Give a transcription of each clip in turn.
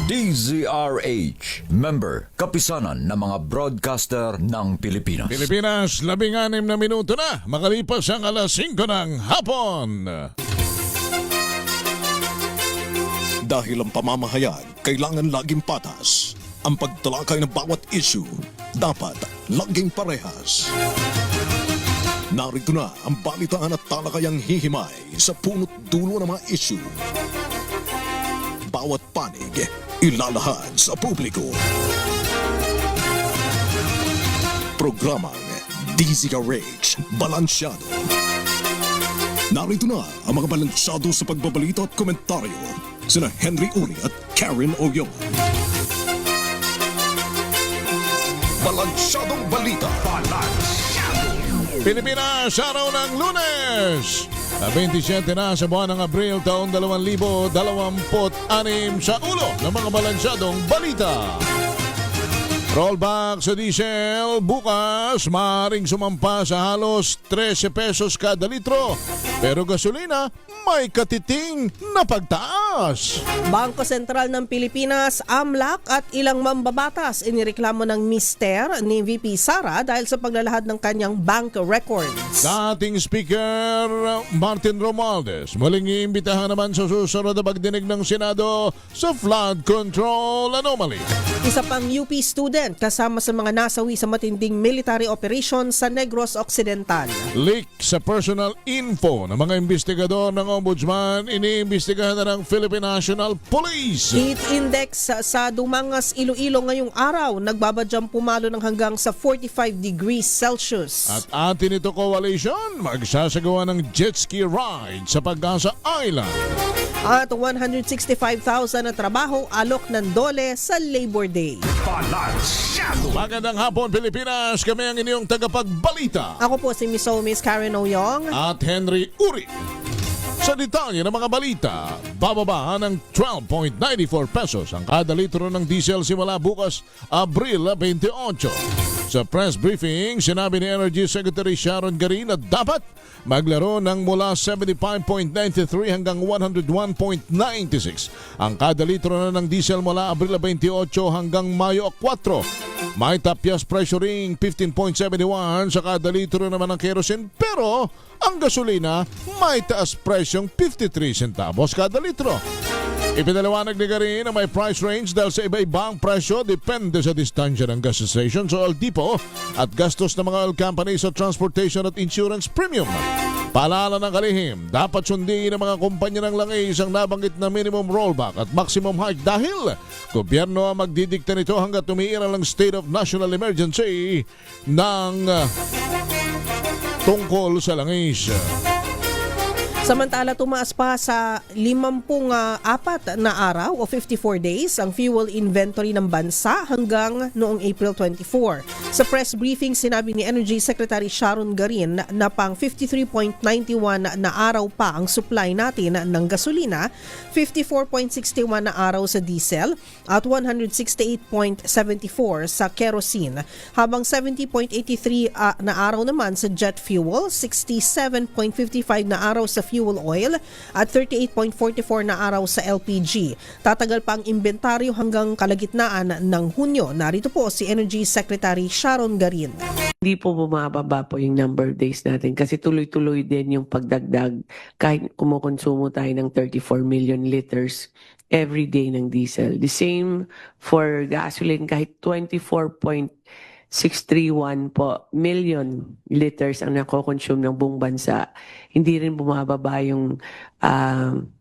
DZRH, member, kapisanan ng mga broadcaster ng Pilipinas. Pilipinas, 16 na minuto na, makalipas ang alas 5 ng hapon. Dahil ang pamamahayag kailangan laging patas. Ang pagtalakay ng bawat issue dapat laging parehas. Narito na ang balitaan at talakayang hihimay sa punot dulo ng mga issue. Bawat panig, ilalahad sa publiko. Programang DZRH Balansyado. Narito na ang mga balansyado sa pagbabalita at komentaryo sina Henry Uri at Karen Oyong. Balansyadong balita. Pilipinas, araw ng Lunes, 27 na sa buwan ng Abril taong 2026 sa ulo ng mga balansyadong balita. Rollback sa diesel, bukas maaaring sumampa sa halos 13 pesos kada litro. Pero gasolina, may katiting na pagtaas. Bangko Sentral ng Pilipinas, AMLAC at ilang mambabatas inireklamo ng mister ni VP Sara dahil sa paglalahad ng kanyang bank records. Dating Speaker Martin Romualdez muling iimbitahan naman sa susunod na pagdinig ng Senado sa flood control anomaly. Isa pang UP student kasama sa mga nasawi sa matinding military operation sa Negros Occidental. Leak sa personal info ng mga investigador ng Ombudsman, iniimbestigahan na ng Philippine National Police. Heat index sa Dumangas, Iloilo ngayong araw nagbabadyang pumalo ng hanggang sa 45 degrees Celsius. At atin ito coalition, magsasagawa ng jet ski ride sa Pag-asa Island. At 165,000 na trabaho alok ng DOLE sa Labor Day. Magandang hapon Pilipinas, kami ang inyong tagapagbalita. Ako po si Miss Karen Oyong. At Henry Uri. Sa detalye ng mga balita, bababa ng 12.94 pesos ang kada litro ng diesel simula bukas, Abril 28. Sa press briefing, sinabi ni Energy Secretary Sharon Garin na dapat maglaro ng mula 75.93 hanggang 101.96 ang kada litro na ng diesel mula Abril 28 hanggang Mayo 4. May tapyas pressuring 15.71 sa kada litro naman ng kerosene, pero ang gasolina may taas presyong 53 centavos kada litro. Ipinaliwanag ni Garin na may price range dahil sa iba-ibang presyo depende sa distansya ng gas station sa oil depot at gastos ng mga oil company sa transportation at insurance premium. Paalala ng kalihim, dapat sundin ng mga kumpanya ng langis ang nabanggit na minimum rollback at maximum hike dahil gobyerno ang magdidikta nito hanggat umiiral ang state of national emergency ng tungkol sa langis. Samantala, tumaas pa sa 54 na araw o 54 days ang fuel inventory ng bansa hanggang noong April 24. Sa press briefing, sinabi ni Energy Secretary Sharon Garin na pang 53.91 na araw pa ang supply natin ng gasolina, 54.61 na araw sa diesel at 168.74 sa kerosene, habang 70.83 na araw naman sa jet fuel, 67.55 na araw sa fuel oil at 38.44 na araw sa LPG. Tatagal pa ang inventaryo hanggang kalagitnaan ng Hunyo. Narito po si Energy Secretary Sharon Garin. Hindi po bumababa po yung number of days natin kasi tuloy-tuloy din yung pagdagdag kahit kumukonsumo tayo ng 34 million liters every day ng diesel. The same for gasoline, kahit 24.631 po million liters ang nakoconsume ng buong bansa. Hindi rin bumababa yung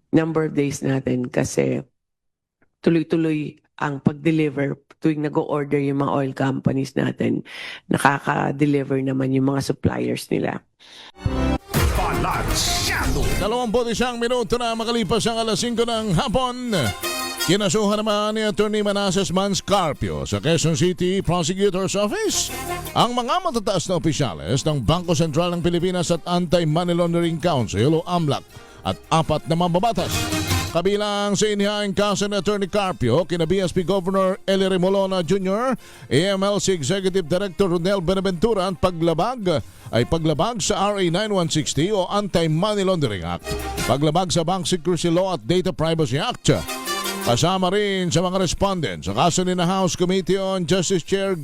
number of days natin kasi tuloy-tuloy ang pag-deliver tuwing nag-o-order yung mga oil companies natin. Nakaka-deliver naman yung mga suppliers nila. 21 minuto na makalipas ang alas 5 ng hapon. Kinasuhan naman ni Attorney Manasseh Manscarpio sa Quezon City Prosecutor's Office ang mga matataas na opisyales ng Bangko Sentral ng Pilipinas at Anti-Money Laundering Council o AMLAC at 4 na mambabatas. Kabilang sa inihaing kaso ni Attorney Carpio, kina BSP Governor Eli Remolona Jr., AMLC Executive Director Ronel Benaventura at paglabag sa RA 9160 o Anti-Money Laundering Act, paglabag sa Bank Secrecy Law at Data Privacy Act. Kasama rin sa mga respondents sa kaso ni na House Committee on Justice Chair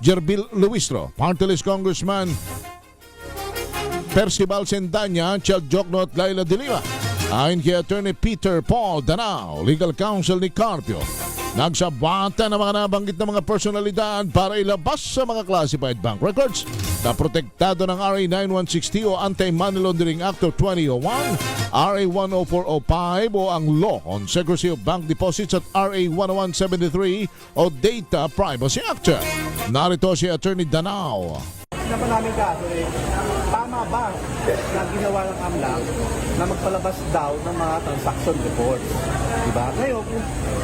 Jerbil Luistro, Party List Congressman Percival Sendanya, Chad Jokno at Laila De Lima. Ayon kay Attorney Peter Paul Danao, Legal Counsel ni Carpio, nagsabata ng mga nabanggit na mga personalidad para ilabas sa mga classified bank records na protektado ng RA 9160 o Anti-Money Laundering Act of 2001, RA 10405 o ang Law on Secrecy of Bank Deposits at RA 10173 o Data Privacy Act. Narito si Attorney Danao. Naman namin kaso tama ba na ginawa ng AMLAC na magpalabas daw ng mga transaction reports? Diba? Ngayon,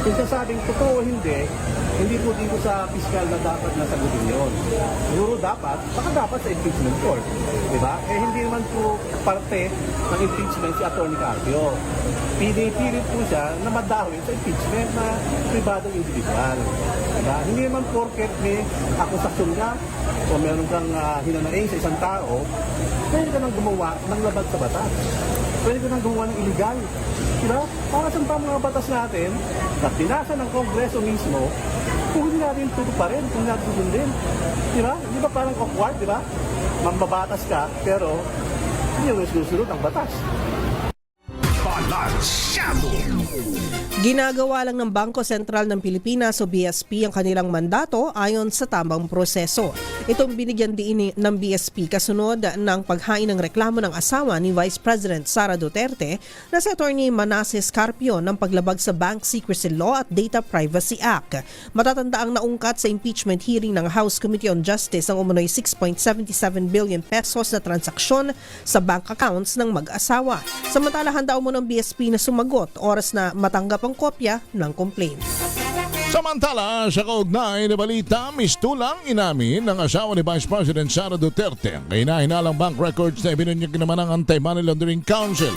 kung sasabing totoo o hindi po dito sa fiscal na dapat nasagutin yun. Siguro dapat, baka dapat sa impeachment court. Diba? Hindi naman po parte ng impeachment si Atty. Carpio. PDP rin po siya na madawin sa impeachment na pribadong individual. Diba? Hindi naman porket may akusasyon ka o meron kang hinanaing sa isang tao, pwede ka nang gumawa ng labag sa batas. Pwede ka nang gumawa ng illegal. Diba? Para sa mga batas natin na pinasa ng Kongreso mismo, kung hindi natin tutuparin, kung hindi natin susundin. Diba? Di ba parang awkward, diba? Mambabatas ka, pero hindi mo susunod ang batas. Ginagawa lang ng Bangko Sentral ng Pilipinas o BSP ang kanilang mandato ayon sa tamang proseso. Itong binigyan din ng BSP kasunod ng paghain ng reklamo ng asawa ni Vice President Sara Duterte na si Atty. Manasseh Carpio ng paglabag sa Bank Secrecy Law at Data Privacy Act. Matatandaang naungkat sa impeachment hearing ng House Committee on Justice ang umunoy 6.77 billion pesos na transaksyon sa bank accounts ng mag-asawa. Samantala handa mo ng BSP na sumagot oras na matanggap ang kopya ng complaint. Samantala, sa kaugnay na balita, mistulang inamin ng asawa ni Vice President Sara Duterte ang kahina-hinalang bank records na ibinunyag naman ng Anti-Money Laundering Council.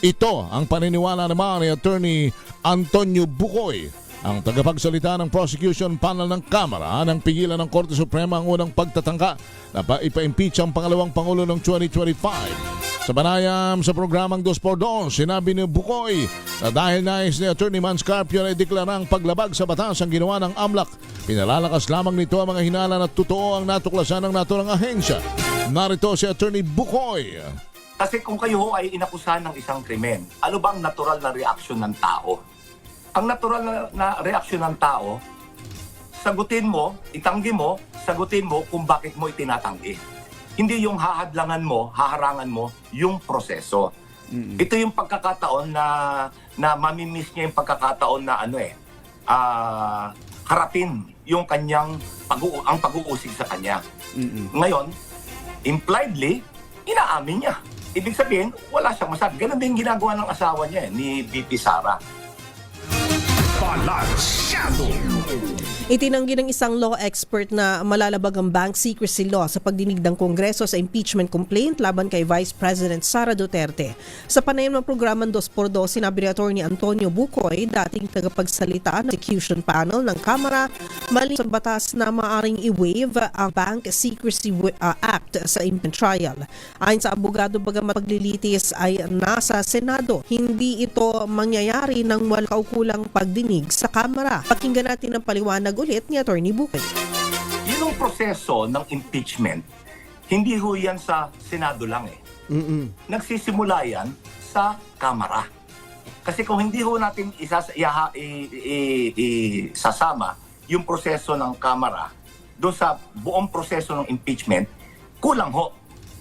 Ito ang paniniwala naman ni Attorney Antonio Bucoy, ang tagapagsalita ng prosecution panel ng Kamara ng pigilan ng Korte Suprema ang unang pagtatangka na ipa-impeach ang pangalawang Pangulo ng 2025. Sa panayam sa programang 2x2, sinabi ni Bucoy na dahil nais ni Atty. Mans Carpio na ideklarang paglabag sa batas ang ginawa ng AMLAC, pinalalakas lamang nito ang mga hinala na totoo ang natuklasan ng naturang ahensya. Narito si Atty. Bucoy. Kasi kung kayo ho ay inakusahan ng isang krimen, ano ba ang natural na reaksyon ng tao? Ang natural na reaksyon ng tao, sagutin mo, itanggi mo, sagutin mo kung bakit mo itinatanggi. Hindi yung hahadlangan mo, haharangan mo yung proseso. Ito yung pagkakataon na mamimiss niya yung pagkakataon na harapin yung kanyang ang pag-uusig sa kanya. Ngayon, impliedly, inaamin niya. Ibig sabihin, wala siyang masabi. Ganun din ginagawa ng asawa niya, ni VP Sara. Itinanggi ng isang law expert na malalabag ang bank secrecy law sa pagdinig ng Kongreso sa impeachment complaint laban kay Vice President Sara Duterte. Sa panayam ng programang 2x2, sinabi ni Atty. Antonio Bucoy, dating tagapagsalita ng execution panel ng Kamara, mali sa batas na maaaring i-waive ang Bank Secrecy Act sa impeachment trial. Ayon sa abogado, bagamat paglilitis ay nasa Senado, hindi ito mangyayari ng walang kaukulang pagdinig sa Kamara. Pakinggan natin ang paliwanag ulit ni Atty. Bucoy. Yung proseso ng impeachment, hindi ho yan sa Senado lang eh. Nagsisimula yan sa Kamara. Kasi kung hindi ho natin isasama yung proseso ng Kamara doon sa buong proseso ng impeachment, kulang ho.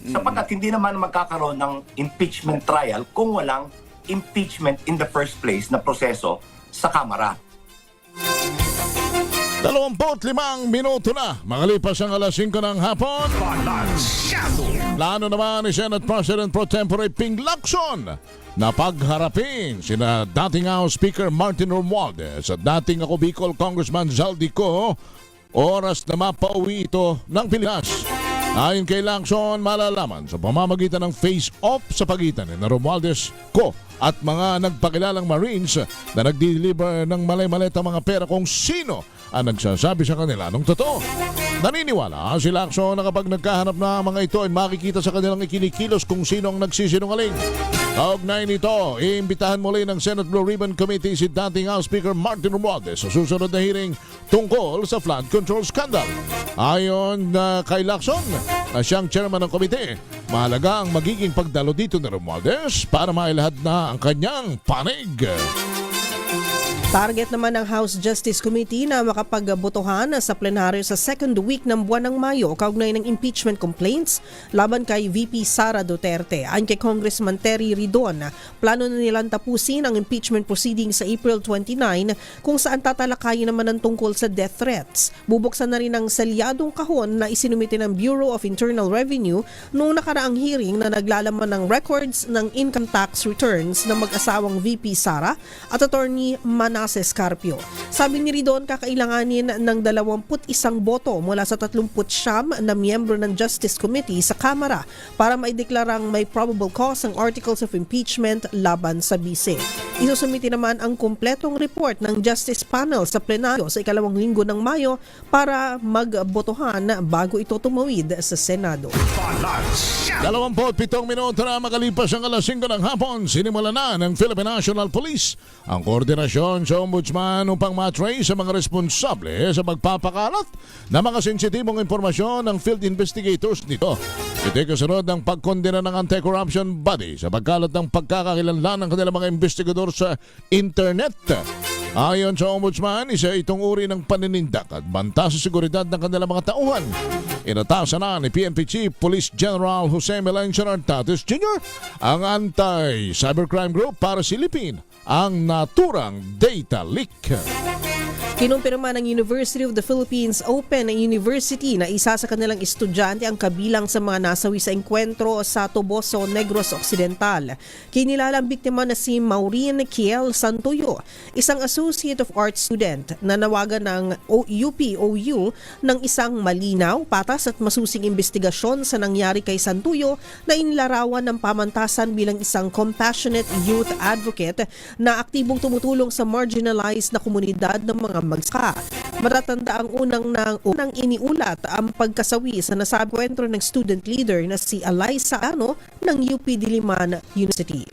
Sapagkat hindi naman magkakaroon ng impeachment trial kung walang impeachment in the first place na proseso sa Kamara. 25 minuto na, makalipas ang alas 5 ng hapon. Plano naman ni Senate President Pro Tempore Ping Lacson na pagharapin sina dating House Speaker Martin Romualdez at dating ako Bicol Congressman Zaldico oras na mapauwi ito ng Pilipinas. Ayon kay Lacson, malalaman sa pamamagitan ng face-off sa pagitan ni Romualdez ko at mga nagpakilalang Marines na nag-deliver ng malay-maleta mga pera kung sino ang nagsasabi sa kanila ng totoo. Naniniwala si Lacson na kapag nagkahanap na mga ito ay makikita sa kanilang ikinikilos kung sino ang nagsisinungaling. Kaugnay nito, iimbitahan muli ng Senate Blue Ribbon Committee si dating House Speaker Martin Romualdez sa susunod na hearing tungkol sa flood control scandal. Ayon kay Lacson, na siyang chairman ng komite, mahalaga ang magiging pagdalo dito ni Romualdez para mailahad na ang kanyang panig. Target naman ng House Justice Committee na makapagbotohan sa plenaryo sa second week ng buwan ng Mayo kaugnay ng impeachment complaints laban kay VP Sara Duterte. Ayon kay Congressman Terry Ridon, plano na nilang tapusin ang impeachment proceedings sa April 29 kung saan tatalakayin naman ang tungkol sa death threats. Bubuksan na rin ang selyadong kahon na isinumite ng Bureau of Internal Revenue noong nakaraang hearing na naglalaman ng records ng income tax returns ng mag-asawang VP Sara at Attorney Manasseh Carpio. Sabi ni Ridon, kakailanganin ng 21 boto mula sa 39 na miyembro ng Justice Committee sa Kamara para maideklarang may probable cause ang articles of impeachment laban sa bise. Isusumiti naman ang kumpletong report ng Justice Panel sa plenaryo sa ikalawang linggo ng Mayo para magbotohan bago ito tumawid sa Senado. 27 minuto na makalipas ang alas 5 ng hapon, sinimula na ng Philippine National Police ang koordinasyon sa Ombudsman upang matrace sa mga responsable sa pagpapakalat ng mga sensitibong impormasyon ng field investigators nito. Ito'y kasunod ng pagkondena ng Anti-Corruption Body sa pagkalat ng pagkakakilanlan ng kanilang mga investigador sa internet. Ayon sa Ombudsman, isa itong uri ng paninindak at banta sa seguridad ng kanilang mga tauhan. Inatasan na ni PNP Chief Police General Jose Melencio Artates Jr. ang Anti-Cybercrime Group para silipin ang naturang data leak. Kinumpirma ng University of the Philippines Open University na isa sa kanilang estudyante ang kabilang sa mga nasawi sa enkwentro sa Toboso, Negros Occidental. Kinilala ang biktima na si Maureen Kiel Santuyo, isang Associate of Arts student na nawagan ng UP-OU ng isang malinaw, patas at masusing investigasyon sa nangyari kay Santuyo na inilarawan ng pamantasan bilang isang compassionate youth advocate na aktibong tumutulong sa marginalized na komunidad ng mga magsaka. Matatanda ang unang iniulat ang pagkasawi sa nasabing kwentro ng student leader na si Eliza Ano ng UP Diliman University.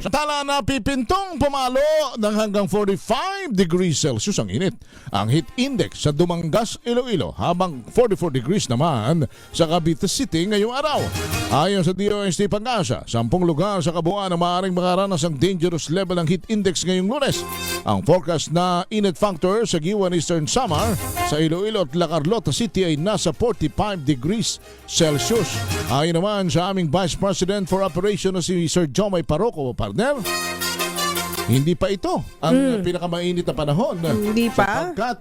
Sa tala na pipintong pumalo ng hanggang 45 degrees Celsius ang init. Ang heat index sa Dumangas, Iloilo habang 44 degrees naman sa Cavite City ngayong araw. Ayon sa DOST Pag-asa, 10 lugar sa kabuuan na maaaring makaranas ang dangerous level ng heat index ngayong Lunes. Ang forecast na init factor sa Giwan Eastern Samar sa Iloilo at La Carlota City ay nasa 45 degrees Celsius. Ayon naman sa aming Vice President for Operation na si Sir Jomay Paroco, partner, hindi pa ito ang pinakamainit na panahon. Hindi pa? Sapagkat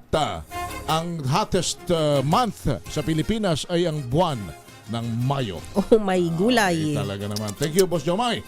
ang hottest month sa Pilipinas ay ang buwan ng Mayo. Oh my gulay. Ay, talaga naman. Thank you, Boss Jomay.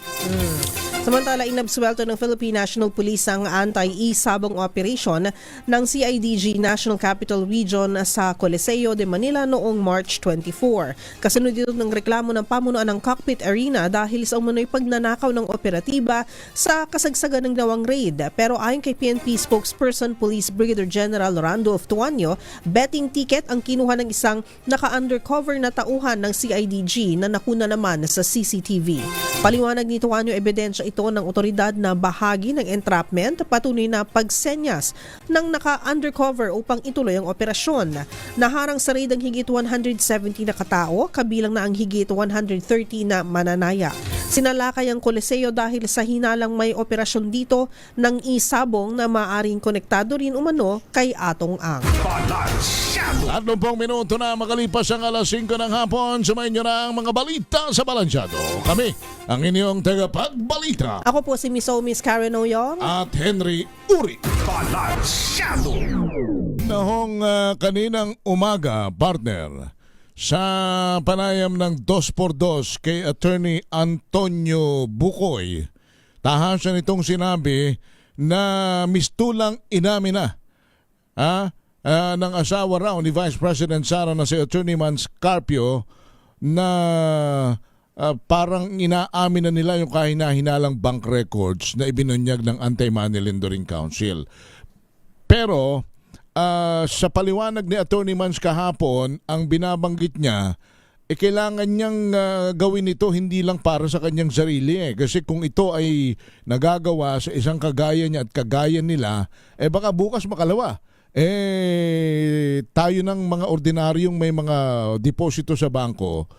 Samantala, inabsuelto ng Philippine National Police ang anti-isabong operation ng CIDG National Capital Region sa Coliseo de Manila noong March 24. Kasunod dito ng reklamo ng pamunuan ng Cockpit Arena dahil sa umunoy pagnanakaw ng operatiba sa kasagsagan ng nawang raid. Pero ayon kay PNP spokesperson Police Brigadier General Randolph Tuanyo, betting ticket ang kinuha ng isang naka-undercover na tauhan ng CIDG na nakuna naman sa CCTV. Paliwanag ni Tuanyo, ebidensya ito ng otoridad na bahagi ng entrapment, patuloy na pagsenyas ng naka-undercover upang ituloy ang operasyon. Naharang sa raid ang higit 170 na katao, kabilang na ang higit 130 na mananaya. Sinalakay ang Coliseo dahil sa hinalang may operasyon dito ng isabong na maaring konektado rin umano kay Atong Ang. 30 minuto na makalipas ang alas 5 ng hapon, sumayin nyo na ang mga balita sa Balansyado. Kami, ang inyong tagapagbalita. Ako po si Miss Karen Oyong. At Henry Uri. Balansyado! Nahong kaninang umaga, partner, sa panayam ng 2x2 kay Attorney Antonio Bukoy, tahasan itong sinabi na mistulang inamin na ng asawa raw ni Vice President Sara na si Attorney Mans Carpio na parang inaamin na nila yung kahina-hinalang bank records na ibinunyag ng Anti-Money Laundering Council. Pero sa paliwanag ni Attorney Mans kahapon, ang binabanggit niya kailangan niyang gawin ito hindi lang para sa kanyang sarili Kasi kung ito ay nagagawa sa isang kagaya niya at kagaya nila, baka bukas makalawa. Tayo ng mga ordinaryong may mga deposito sa bangko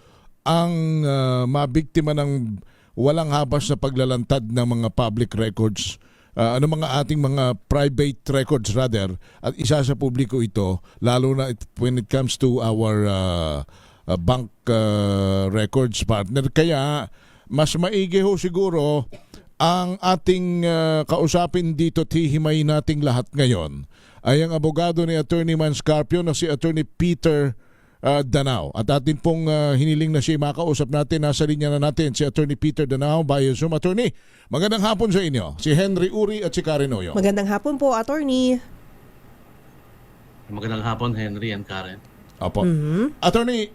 ang mabiktima ng walang habas na paglalantad ng mga public records, mga ating mga private records rather, at isa sa publiko ito, lalo na when it comes to our bank records partner. Kaya mas maigi ho siguro ang ating kausapin dito at hihimay nating lahat ngayon ay ang abogado ni Attorney Manscarpio na si Attorney Peter Danao. At atin pong hiniling na siya makausap natin. Nasa linya na natin si Attorney Peter Danao via Zoom. Attorney, magandang hapon sa inyo. Si Henry Uri at si Karen Oyo. Magandang hapon po, Attorney. Magandang hapon, Henry and Karen. Opo. Attorney,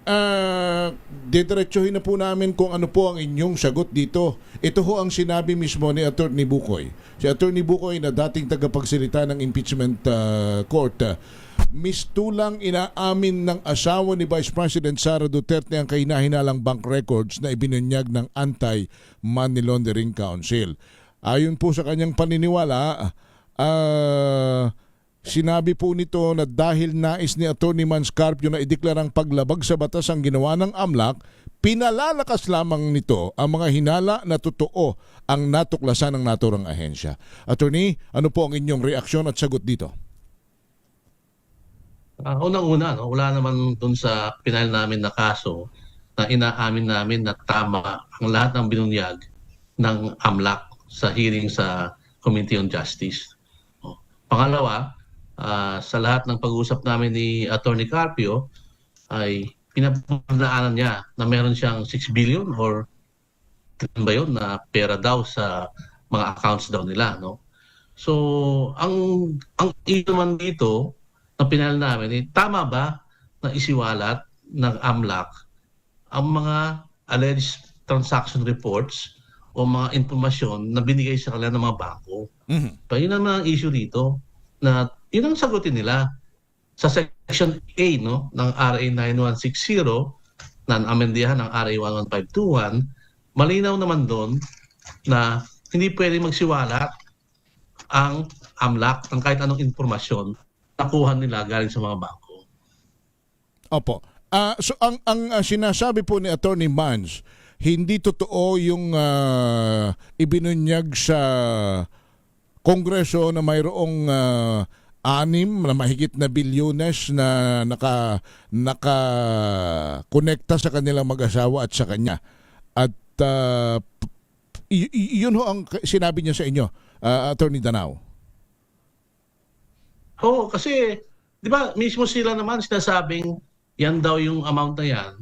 didiretsuhin na po namin kung ano po ang inyong sagot dito. Ito ho ang sinabi mismo ni Attorney Bukoy. Si Attorney Bukoy na dating tagapagsalita ng impeachment court, mistulang inaamin ng asawa ni Vice President Sara Duterte ang kahina-hinalang bank records na ibinunyag ng Anti-Money Laundering Council. Ayon po sa kanyang paniniwala, sinabi po nito na dahil nais ni Attorney Manscarpio na ideklarang paglabag sa batas ang ginawa ng AMLAC, pinalalakas lamang nito ang mga hinala na totoo ang natuklasan ng naturang ahensya. Attorney, ano po ang inyong reaksyon at sagot dito? Unang-una, wala naman dun sa pinal namin na kaso na inaamin namin na tama ang lahat ng binunyag ng AMLAC sa hearing sa Committee on Justice. Pangalawa, sa lahat ng pag-uusap namin ni Attorney Carpio ay pinapandaanan niya na meron siyang 6 billion or ba yun na pera daw sa mga accounts daw nila, no? So, ang issue naman dito na pinal namin, tama ba na isiwalat ng AMLAC ang mga alleged transaction reports o mga informasyon na binigay sa kanila ng mga bangko? So, yun naman ang issue dito na yun ang sagutin nila sa Section A ng RA 9160 na amendihan ng RA 11521. Malinaw naman doon na hindi pwede magsiwalat ang AMLAC ng kahit anong informasyon nakuha nila galing sa mga bangko. Opo. So ang sinasabi po ni Attorney Mans, hindi totoo yung ibinunyag sa Kongreso na mayroong 6 na mahigit na bilyones na naka-konekta sa kanilang mag-asawa at sa kanya. At yun ho ang sinabi niya sa inyo, Attorney Danao. Oo, kasi di ba mismo sila naman sinasabing yan daw yung amount na yan.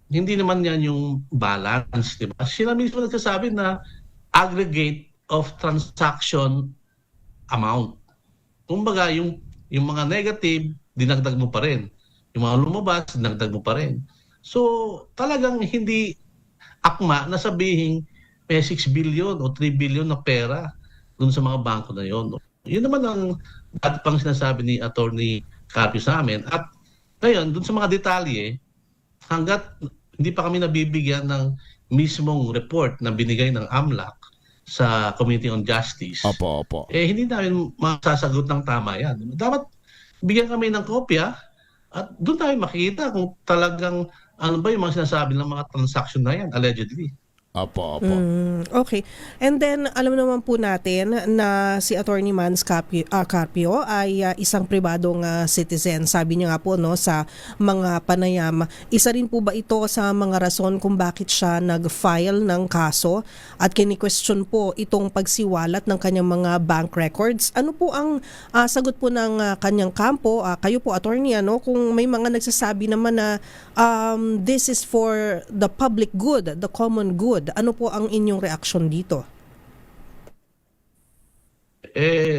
Hindi naman yan yung balance, di ba? Sila mismo nagsasabi na aggregate of transaction amount. Kumbaga, yung mga negative, dinagdag mo pa rin. Yung mga lumabas, dinagdag mo pa rin. So, talagang hindi akma na sabihin may 6 billion o 3 billion na pera dun sa mga bangko na yon. Yun naman ang dati pang sinasabi ni Attorney Carpio sa amin. At ngayon, dun sa mga detalye, hanggat hindi pa kami nabibigyan ng mismong report na binigay ng AMLAC sa Committee on Justice, Opo. hindi namin masasagot ng tama yan. Dapat bigyan kami ng kopya at doon tayo makikita kung talagang ano ba yung mga sinasabi ng mga transaction na yan, allegedly. Opo. Okay. And then, alam naman po natin na si Attorney Carpio ay isang pribadong citizen. Sabi niya nga po sa mga panayam. Isa rin po ba ito sa mga rason kung bakit siya nag-file ng kaso at kini-question po itong pagsiwalat ng kanyang mga bank records? Ano po ang sagot po ng kanyang kampo? Kayo po, Attorney, kung may mga nagsasabi naman na this is for the public good, the common good. Ano po ang inyong reaksyon dito?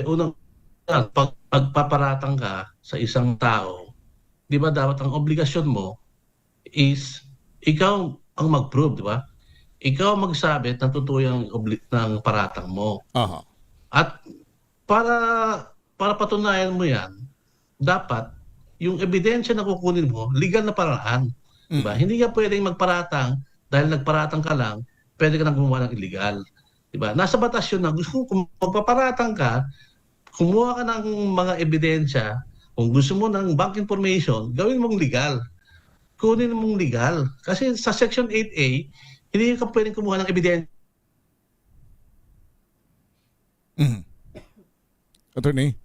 Unang pagpaparatang ka sa isang tao, di ba dapat ang obligasyon mo is ikaw ang mag-prove, di ba? Ikaw magsabi ng totoo ng paratang mo. Aha. At para patunayan mo yan, dapat yung ebidensya na kukunin mo, legal na paraan. Diba? Hindi ka pwedeng magparatang dahil nagparatang ka lang, pwede ka nang gumawa ng illegal. Diba? Nasa batas yun na gusto kung magpaparatang ka, kumuha ka ng mga ebidensya, kung gusto mo ng bank information, gawin mong legal. Kunin mong legal. Kasi sa Section 8A, hindi ka pwedeng kumuha ng ebidensya. Attorney?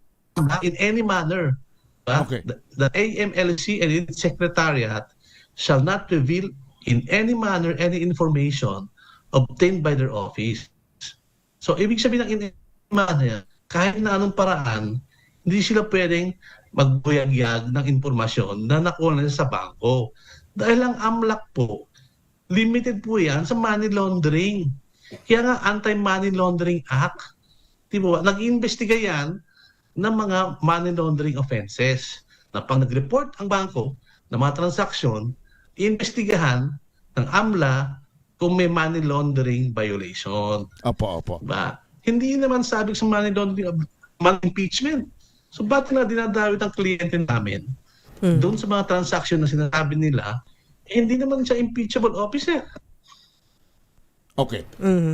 In any manner. Diba? Okay. The AMLC and its secretariat shall not reveal in any manner any information obtained by their office. So, ibig sabihin ng in any manner, kahit na anong paraan, hindi sila pwedeng magbuyagyag ng impormasyon na nakuha nila sa bangko. Dahil ang AMLAC po, limited po yan sa money laundering. Kaya nga, Anti-Money Laundering Act. Diba? Nag-iimbestiga yan ng mga money laundering offenses na pag nag-report ang bangko ng mga transaksyon, iimbestigahan ng AMLA kung may money laundering violation. Opo. Diba? Hindi naman sabi sa money laundering, money impeachment. So ba't na dinadawit ang kliyente namin doon sa mga transaksyon na sinasabi nila, hindi naman siya impeachable officer. Okay.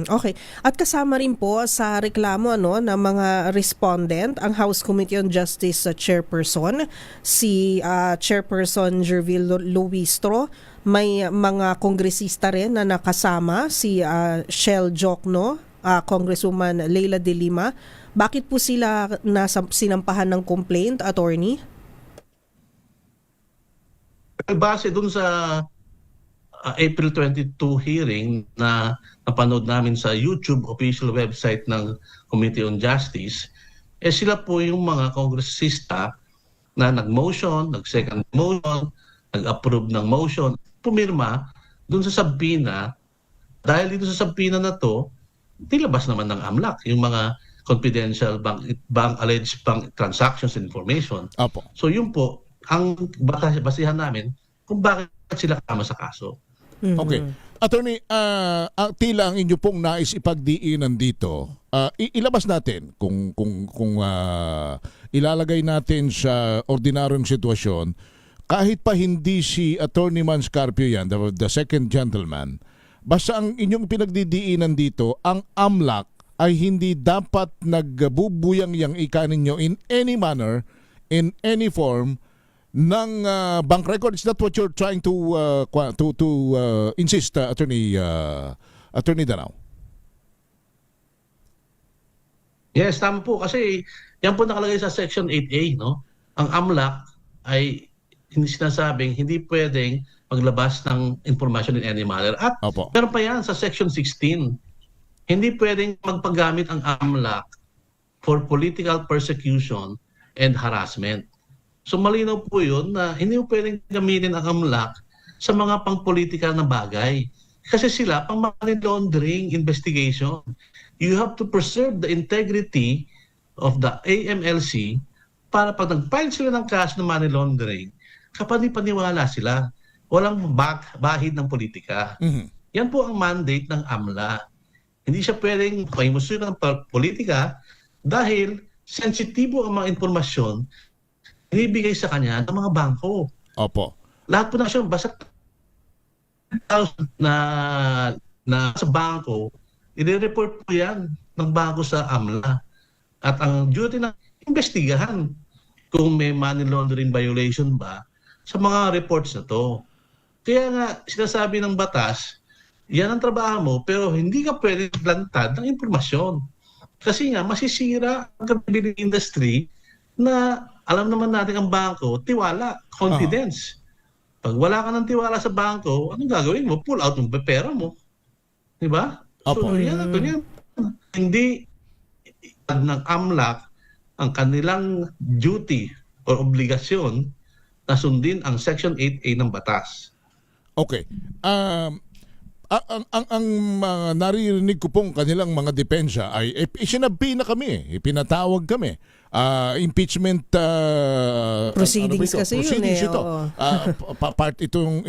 Okay. At kasama rin po sa reklamo ng mga respondent ang House Committee on Justice Chairperson, si Chairperson Jervil Luistro. May mga kongresista rin na nakasama, si Shell Jokno, Congresswoman Leila De Lima. Bakit po sila sinampahan ng complaint, attorney? Base dun sa April 22 hearing na napanood namin sa YouTube official website ng Committee on Justice, sila po yung mga kongresista na nag-motion, nag-second motion, nag-approve ng motion, pumirma dun sa subpoena. Dahil dito sa subpoena na to, nilabas naman ng AMLAC yung mga confidential alleged bank transactions and information. Opo. So yun po ang basihan namin kung bakit sila kasama sa kaso. Okay. Attorney, tila ang inyo pong nais ipagdiinan dito. Ilabas natin kung ilalagay natin sa ordinaryong sitwasyon, kahit pa hindi si Attorney Manscarpio yan, the second gentleman, basta ang inyong pinagdidiinan dito, ang AMLAC ay hindi dapat nagbubuyang yang ika ninyo in any manner, in any form, ng bank record. Is that what you're trying to insist, Attorney Danao? Yes, tama po. Kasi yan po nakalagay sa Section 8A. No? Ang AMLAC ay hindi sinasabing hindi pwedeng maglabas ng information in any manner. At Opo. meron pa yan sa Section 16. Hindi pwedeng magpagamit ang AMLAC for political persecution and harassment. So malinaw po yun na hindi mo pwedeng gamitin ang AMLAC sa mga pang-political na bagay. Kasi sila, pang money laundering investigation. You have to preserve the integrity of the AMLC para pag nag-file sila ng kaso ng money laundering, kapani-paniwala sila. Walang bahid ng politika. Yan po ang mandate ng AMLA. Hindi siya pwedeng paimusuyo ng politika dahil sensitibo ang mga informasyon ibibigay sa kanya ng mga bangko. Opo. Lahat po na siya, basta na sa bangko, i-report po yan ng bangko sa AMLA. At ang duty na investigahan kung may money laundering violation ba sa mga reports na to. Kaya nga, sinasabi ng batas, yan ang trabaho mo, pero hindi ka pwede maglantad ng impormasyon. Kasi nga, masisira ang credibility industry na alam naman natin ang bangko, tiwala, confidence. Pag wala ka ng tiwala sa bangko, anong gagawin mo? Pull out ng pera mo. Di ba? Opo. So, yan. Hindi ng AMLAC ang kanilang duty or obligasyon na sundin ang Section 8A ng batas. Okay. Ang naririnig ko pong kanilang mga depensa ay sinabi na kami, ipinatawag kami. Impeachment Proceedings kasi yun proceedings eh, ito. oo. Part itong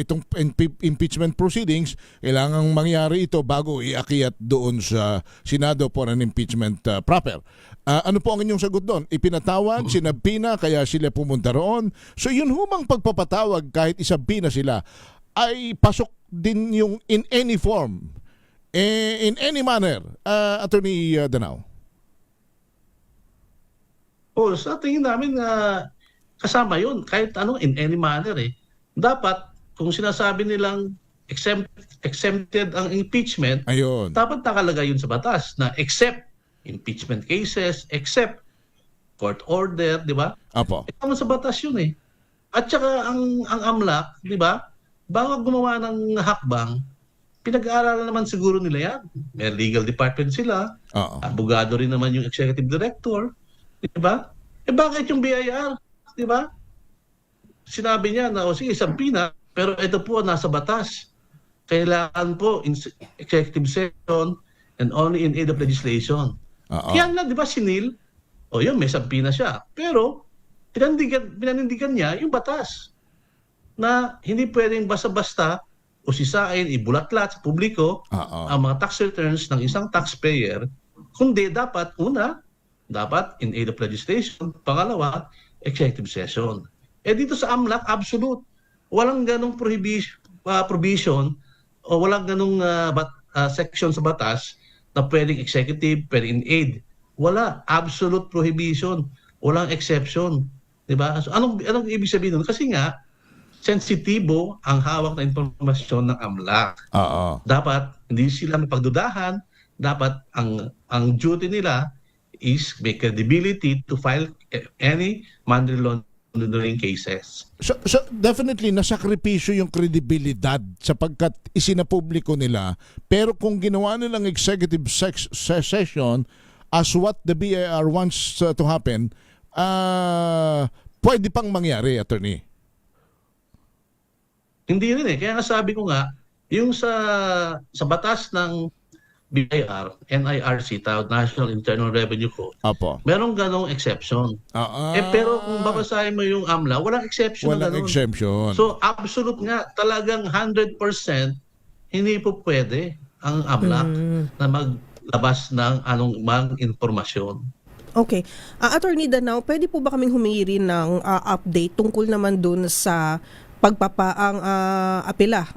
impeachment proceedings, kailangang mangyari ito bago iakyat doon sa Senado for an impeachment proper. Ano po ang inyong sagot doon? Ipinatawag, sinabi na, kaya sila pumunta roon. So yun humang pagpapatawag kahit isabi na sila, ay pasok din yung in any form, in any manner, Attorney Danao? O sa tingin namin kasama yun, kahit ano, in any manner eh. Dapat, kung sinasabi nilang exempted ang impeachment, Ayun. dapat nakalagay yun sa batas na except impeachment cases, except court order, di ba? Apo. Tama sa batas yun eh. At saka ang AMLAC, di ba? Bago gumawa ng hakbang, pinag-aaralan naman siguro nila yan. May legal department sila, Oo. abogado rin naman yung executive director, di ba? Bakit yung BIR, di ba? Sinabi niya na, sige, sampina, pero ito po nasa batas. Kailangan po in executive session and only in aid of legislation. Oo. Kaya na, di ba, sinil? O yun, may sampina siya. Pero, pinanindigan niya yung batas na hindi pwedeng basta-basta o sisain, ibulatlat sa publiko Oo. ang mga tax returns ng isang taxpayer, kundi dapat, una, dapat in aid of legislation, pangalawa, executive session. Dito sa AMLAC, absolute. Walang ganong provision o walang ganong section sa batas na pwedeng executive, pwedeng in aid. Wala. Absolute prohibition. Walang exception. Diba? So, anong ibig sabihin nun? Kasi nga, sensitibo ang hawak na impormasyon ng AMLAC. Oo. Dapat hindi sila mapagdudahan. Dapat ang duty nila is may credibility to file any money laundering cases. So definitely nasakripisyo yung kredibilidad sapagkat isinapubliko nila, pero kung ginawa nilang executive session as what the BIR wants to happen, pwede pang mangyari, Attorney. Hindi rin eh. Kaya nga sabi ko nga, yung sa batas ng BIR, NIRC, National Internal Revenue Code, Apo. merong ganong exception. Pero kung babasahin mo yung AMLA, walang exception na Walang ganon. exemption. So absolute nga, talagang 100% hindi po pwede ang AMLAC na maglabas ng anong mang informasyon. Okay. Attorney Danao, pwede po ba kaming humingi rin ng update tungkol naman dun sa pagpapaang apela,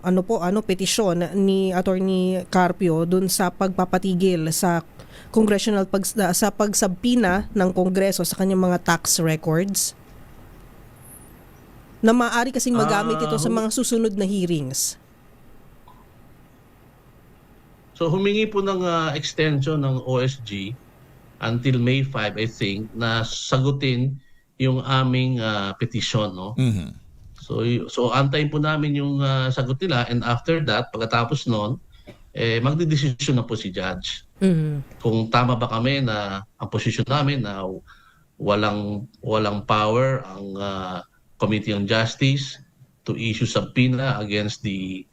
petisyon ni Attorney Carpio dun sa pagpapatigil sa congressional sa pagsabpina ng Kongreso sa kanyang mga tax records? Na maaari kasing magamit ito sa mga susunod na hearings. So humingi po ng extension ng OSG until May 5, I think, na sagutin yung aming petition, no? Mhm. So antayin po namin yung sagot nila, and after that, pagkatapos noon, magdidesisyon na po si Judge. Kung tama ba kami na ang posisyon namin na walang power ang Committee on Justice to issue subpoena against the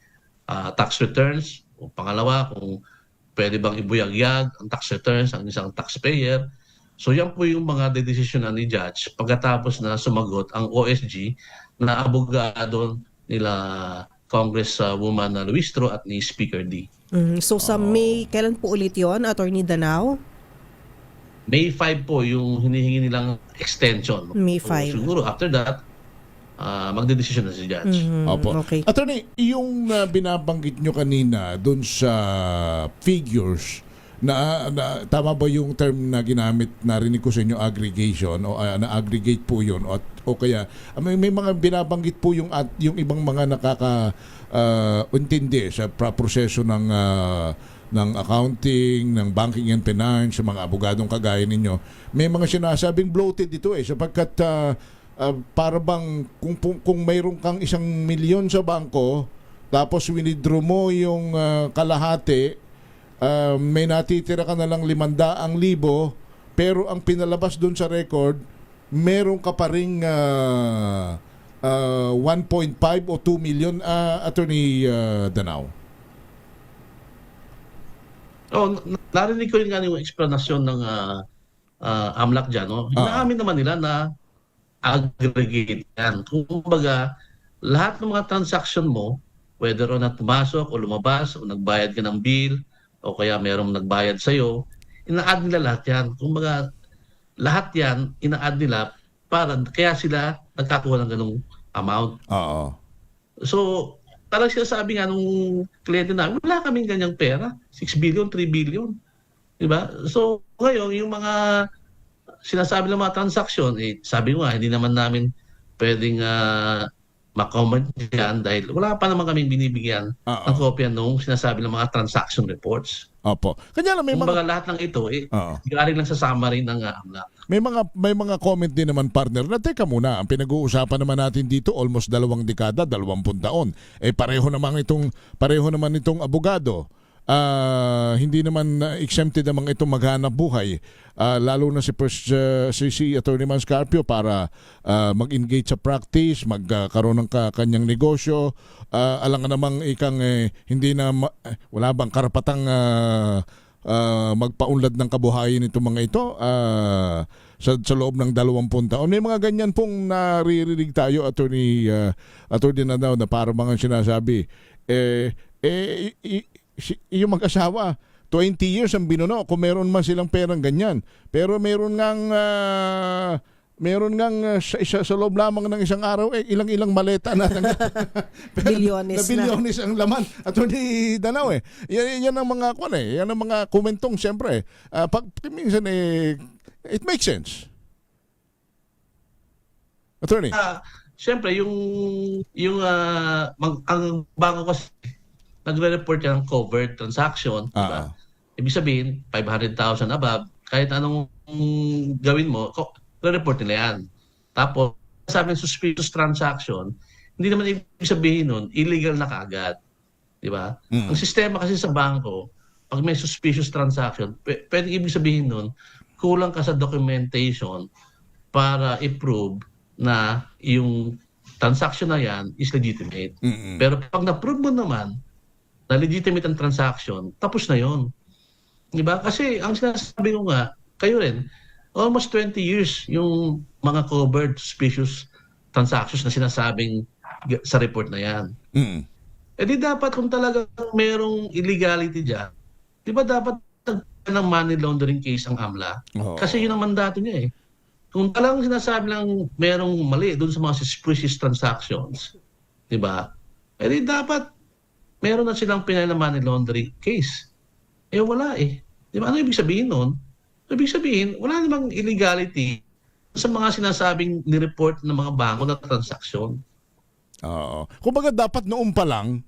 tax returns. O pangalawa, kung pwede bang ibuyagyag ang tax returns ang isang taxpayer. So yan po yung mga dedesisyonan ni Judge pagkatapos na sumagot ang OSG na abogado nila Congresswoman Luistro at ni Speaker D. So sa May, kailan po ulit yon, Attorney Danao? May 5 po yung hinihingi nilang extension. May So, 5. siguro after that, magdedesisyon na si Judge. Opo. Okay. Attorney, yung binabanggit nyo kanina doon sa figures, na tama ba yung term na ginamit, narinig ko sa inyo, aggregation, o na-aggregate po yun, o kaya may mga binabanggit po yung ibang mga nakaka-intindi sa proseso ng accounting, ng banking and finance, sa mga abogadong kagaya ninyo. May mga sinasabing bloated ito sapagkat para bang kung mayroon kang 1 milyon sa bangko, tapos winidraw mo yung kalahati, may natitira ka na lang 500,000, pero ang pinalabas doon sa record, meron ka pa ring 1.5 o 2 million, Attorney Danao. Narinig ko rin nga yung explanation ng AMLAC dyan. No? Inaamin naman nila na aggregate yan. Kumbaga, lahat ng mga transaction mo, whether o na pumasok o lumabas o nagbayad ka ng bill o kaya merong nagbayad sa'yo, ina-add nila lahat yan. Kumbaga, lahat yan, ina-add nila kaya sila nagkakuha ng ganung amount. Oo. So, Parang sinasabi nga nung kliyente na, wala kaming ganyang pera. 6 billion, 3 billion. Diba? So, ngayon, yung mga sinasabi ng mga transaksyon, sabi ko nga, hindi naman namin pwedeng mag-comment yan dahil wala pa naman kaming binibigyan ng kopya nung sinasabi ng mga transaction reports. Opo. Kanya lang may Kumbaga mga lahat ng ito, galing lang sa summary ng AMLAC. may mga comment din naman, partner, na teka muna, ang pinag-uusapan naman natin dito almost 2 dekada, 20 taon. Pareho naman itong abogado. Hindi naman exempted naman itong maghanap buhay, lalo na si Attorney Manscarpio para mag-engage sa practice, magkaroon ng kanyang negosyo. Alam nga namang hindi na wala bang karapatang magpaunlad ng kabuhayan itong mga ito sa loob ng 20 taon. May mga ganyan pong naririnig tayo, Attorney Nadaw, na para mga sinasabi yung mag-asawa 20 years ang binuno kung meron man silang perang ganyan, pero meron ngang sa loob lamang ng isang araw ilang maleta na Bilyones na. bilyones ang laman. Attorney Danao, yan ang mga yan ang mga komentong siyempre pag minsan it makes sense. Attorney, Siyempre, ang bangko kasi nagre-report yan ng covert transaction. Diba? Ibig sabihin, 500,000 above, kahit anong gawin mo, re-report nila yan. Tapos, sabi ng suspicious transaction, hindi naman ibig sabihin nun, illegal na kaagad. Diba? Ang sistema kasi sa bangko, pag may suspicious transaction, pwede ibig sabihin nun, kulang ka sa documentation para i-prove na yung transaction na yan is legitimate. Pero pag na-prove mo naman na legitimate ang transaction, tapos na yon. Diba? Kasi ang sinasabi ko nga, kayo rin, almost 20 years yung mga covered suspicious transactions na sinasabing sa report na yan. Di dapat kung talagang merong illegality dyan, di ba dapat ng money laundering case ang AMLA? Kasi yun ang mandato niya eh. Kung talagang sinasabi lang merong mali doon sa mga suspicious transactions, di ba? Di dapat meron na silang pinay na money laundering case. Wala eh. Di ba? Ano ibig sabihin nun? Ibig sabihin, wala namang illegality sa mga sinasabing ni-report ng mga bangko na transaksyon. Kumbaga dapat noon pa lang,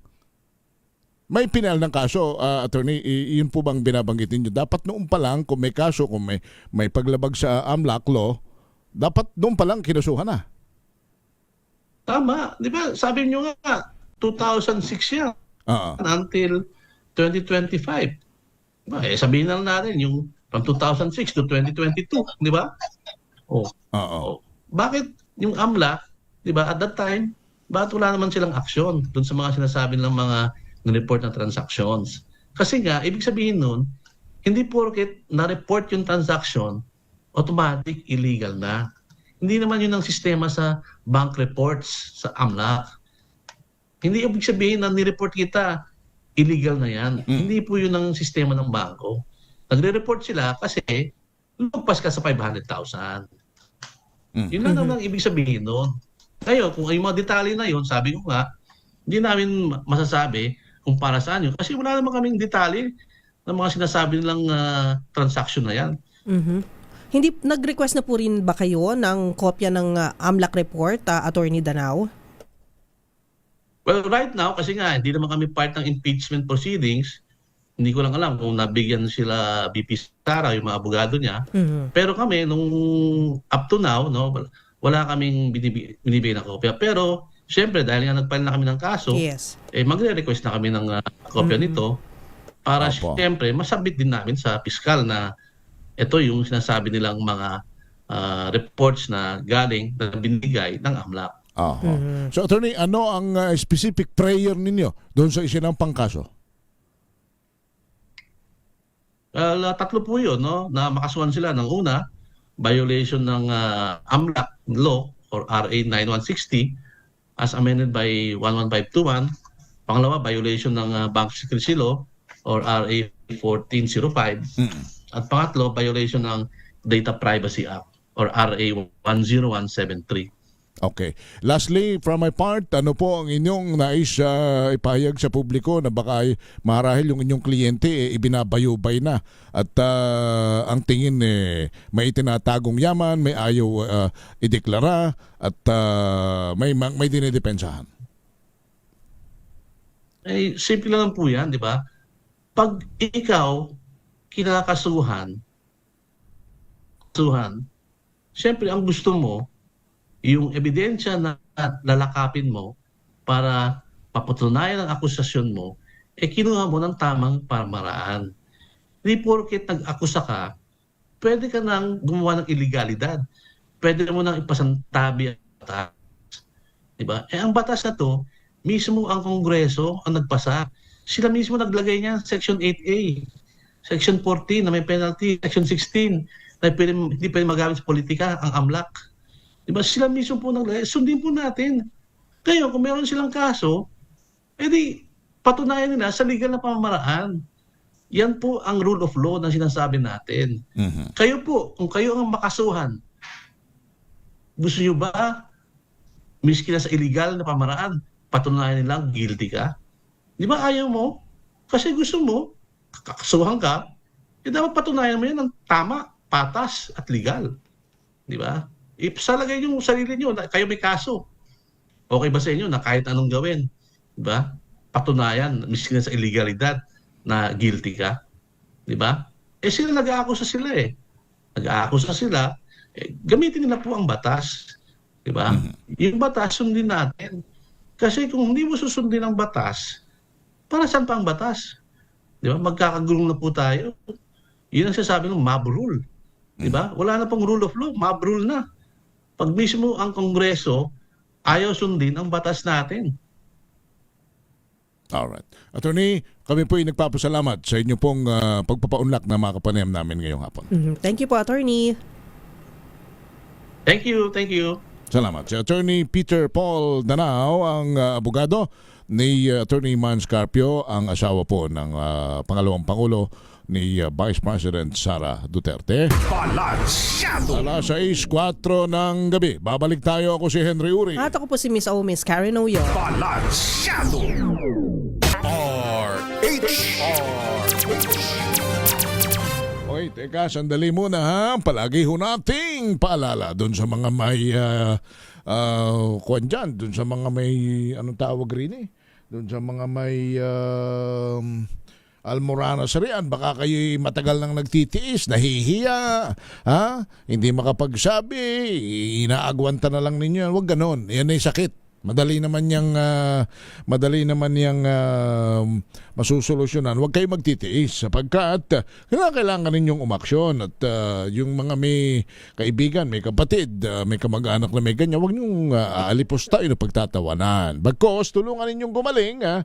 may pinal ng kaso, Attorney, yun po bang binabanggitin nyo? Dapat noon pa lang, kung may kaso, kung may paglabag sa AMLAC law, dapat noon pa lang kinasuhan na. Tama. Di ba? Sabi nyo nga, 2006 yan. Until 2025. Diba? Sabihin na natin yung from 2006 to 2022, di ba? Bakit yung AMLA, di ba, at that time, bakit wala naman silang aksyon dun sa mga sinasabi ng mga report na transactions? Kasi nga, ibig sabihin nun, hindi porket na-report yung transaction, automatic illegal na. Hindi naman yun ang sistema sa bank reports sa AMLA. Hindi ibig sabihin na ni-report kita, illegal na yan. Hindi po yun ang sistema ng bangko. Nagre-report sila kasi lumagpas ka sa 500,000. Yun lang naman ang ibig sabihin nun. Ngayon, kung yung mga detalye na yun, sabi ko nga, hindi namin masasabi kung para saan yun. Kasi wala naman kaming detalye ng mga sinasabi nilang transaction na yan. Hindi nag-request na po rin ba kayo ng kopya ng AMLAC report, Attorney Danao? Well, right now, kasi nga, hindi naman kami part ng impeachment proceedings, hindi ko lang alam kung nabigyan sila BP Sara, yung mga abogado niya. Pero kami, nung up to now, no, wala kaming binibigay na kopya. Pero, syempre, dahil nga nag-file na kami ng kaso, magre-request na kami ng kopya nito para syempre, masabit din namin sa piskal na ito yung sinasabi nilang mga reports na galing, na binigay ng AMLAC. So, Attorney, ano ang specific prayer ninyo doon sa isinampang kaso? Tatlo po yun, no? Na makasuhan sila ng una, violation ng AMLAC law or RA 9160 as amended by 11521. Pangalawa, violation ng Bank Secrecy Law or RA 1405. At pangatlo, violation ng Data Privacy Act or RA 10173. Okay. Lastly, from my part, ano po ang inyong nais ipahayag sa publiko na baka marahil yung inyong kliyente ibinabayubay na at ang tingin may itinatagong yaman, may ayaw ideklara at may dinidepensahan? Simple lang po yan, di ba? Pag ikaw kinakasuhan, siyempre ang gusto mo, yung ebidensya na lalakapin mo para mapatunayan ang akusasyon mo, kinuha mo ng tamang pamaraan. Hindi porket nag-akusa ka, pwede ka nang gumawa ng illegalidad. Pwede mo nang ipasantabi ang batas. Diba? Ang batas na to, mismo ang Kongreso ang nagpasa. Sila mismo naglagay niya Section 8A, Section 14 na may penalty, Section 16 na hindi pwede magamit sa politika, ang AMLAC. Diba? Sila mismo po naglagay. Sundin po natin. Kaya kung meron silang kaso, edi patunayan nila sa legal na pamamaraan. Yan po ang rule of law na sinasabi natin. Mhm. Kayo po, kung kayo ang makasuhan, gusto nyo ba, miski na sa illegal na pamaraan, patunayan nilang guilty ka? Di ba ayaw mo? Kasi gusto mo, kakasuhan ka, dapat patunayan mo yan ng tama, patas at legal. Di ba? Ipasalagay yung sarili nyo na kayo may kaso. Okay ba sa inyo na kahit anong gawin? Diba? Patunayan, miski na sa illegalidad na guilty ka. Diba? Sila nag-aakusa sila eh. Nag-aakusa sila, gamitin nila po ang batas. Diba? Yung batas, sundin natin. Kasi kung hindi mo susundin ang batas, para saan pa ang batas? Diba? Magkakagulong na po tayo. Yun ang sasabi ng mob rule. Diba? Wala na pong rule of law, mob rule na. Pag mismo ang Kongreso ayaw sundin ang batas natin. Alright. Attorney, kami po ay nagpapasalamat sa inyo pong pagpapaunlak na mga kapanayam namin ngayong hapon. Thank you po, Attorney. Thank you, thank you. Salamat. Si Attorney Peter Paul Danao, ang abogado ni Attorney Man Scarpio, ang asawa po ng pangalawang Pangulo ni Vice President Sara Duterte. Alas 6:04 ng gabi. Babalik tayo. Ako si Henry Uri. At ako po si Miss O, Miss Karen Oyo. Oy, teka, sandali muna ha. Palagi ho nating paalala doon sa mga may kuwan dyan, doon sa mga may anong tawag rin doon sa mga may almoranas riyan, baka kayo matagal nang nagtitiis, nahihiya, ha? Hindi makapagsabi, inaagwanta na lang ninyo. Huwag ganon, yan ay sakit. Madali naman yang masusolusyonan. Huwag kayo magtitiis sapagkat kailangan ninyong umaksyon at yung mga may kaibigan, may kapatid, may kamag-anak na may ganyan, huwag niyong aalipusta na pagtatawanan. Bagkos, tulungan ninyong gumaling, ha?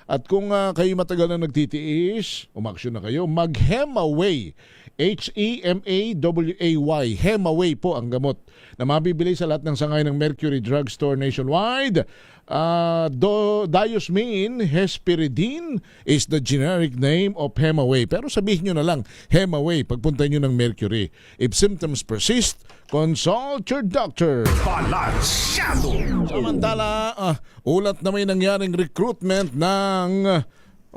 At kung kayo matagal na nagtitiis, umaksyon na kayo, mag-Hemaway. Hemaway. Hemaway po ang gamot na mabibili sa lahat ng sangay ng Mercury Drugstore nationwide. Diosmin Hesperidine is the generic name of Hemaway. Pero sabihin nyo na lang, Hemaway, pagpunta nyo ng Mercury. If symptoms persist, consult your doctor. Samantala, ulat na may nangyaring recruitment ng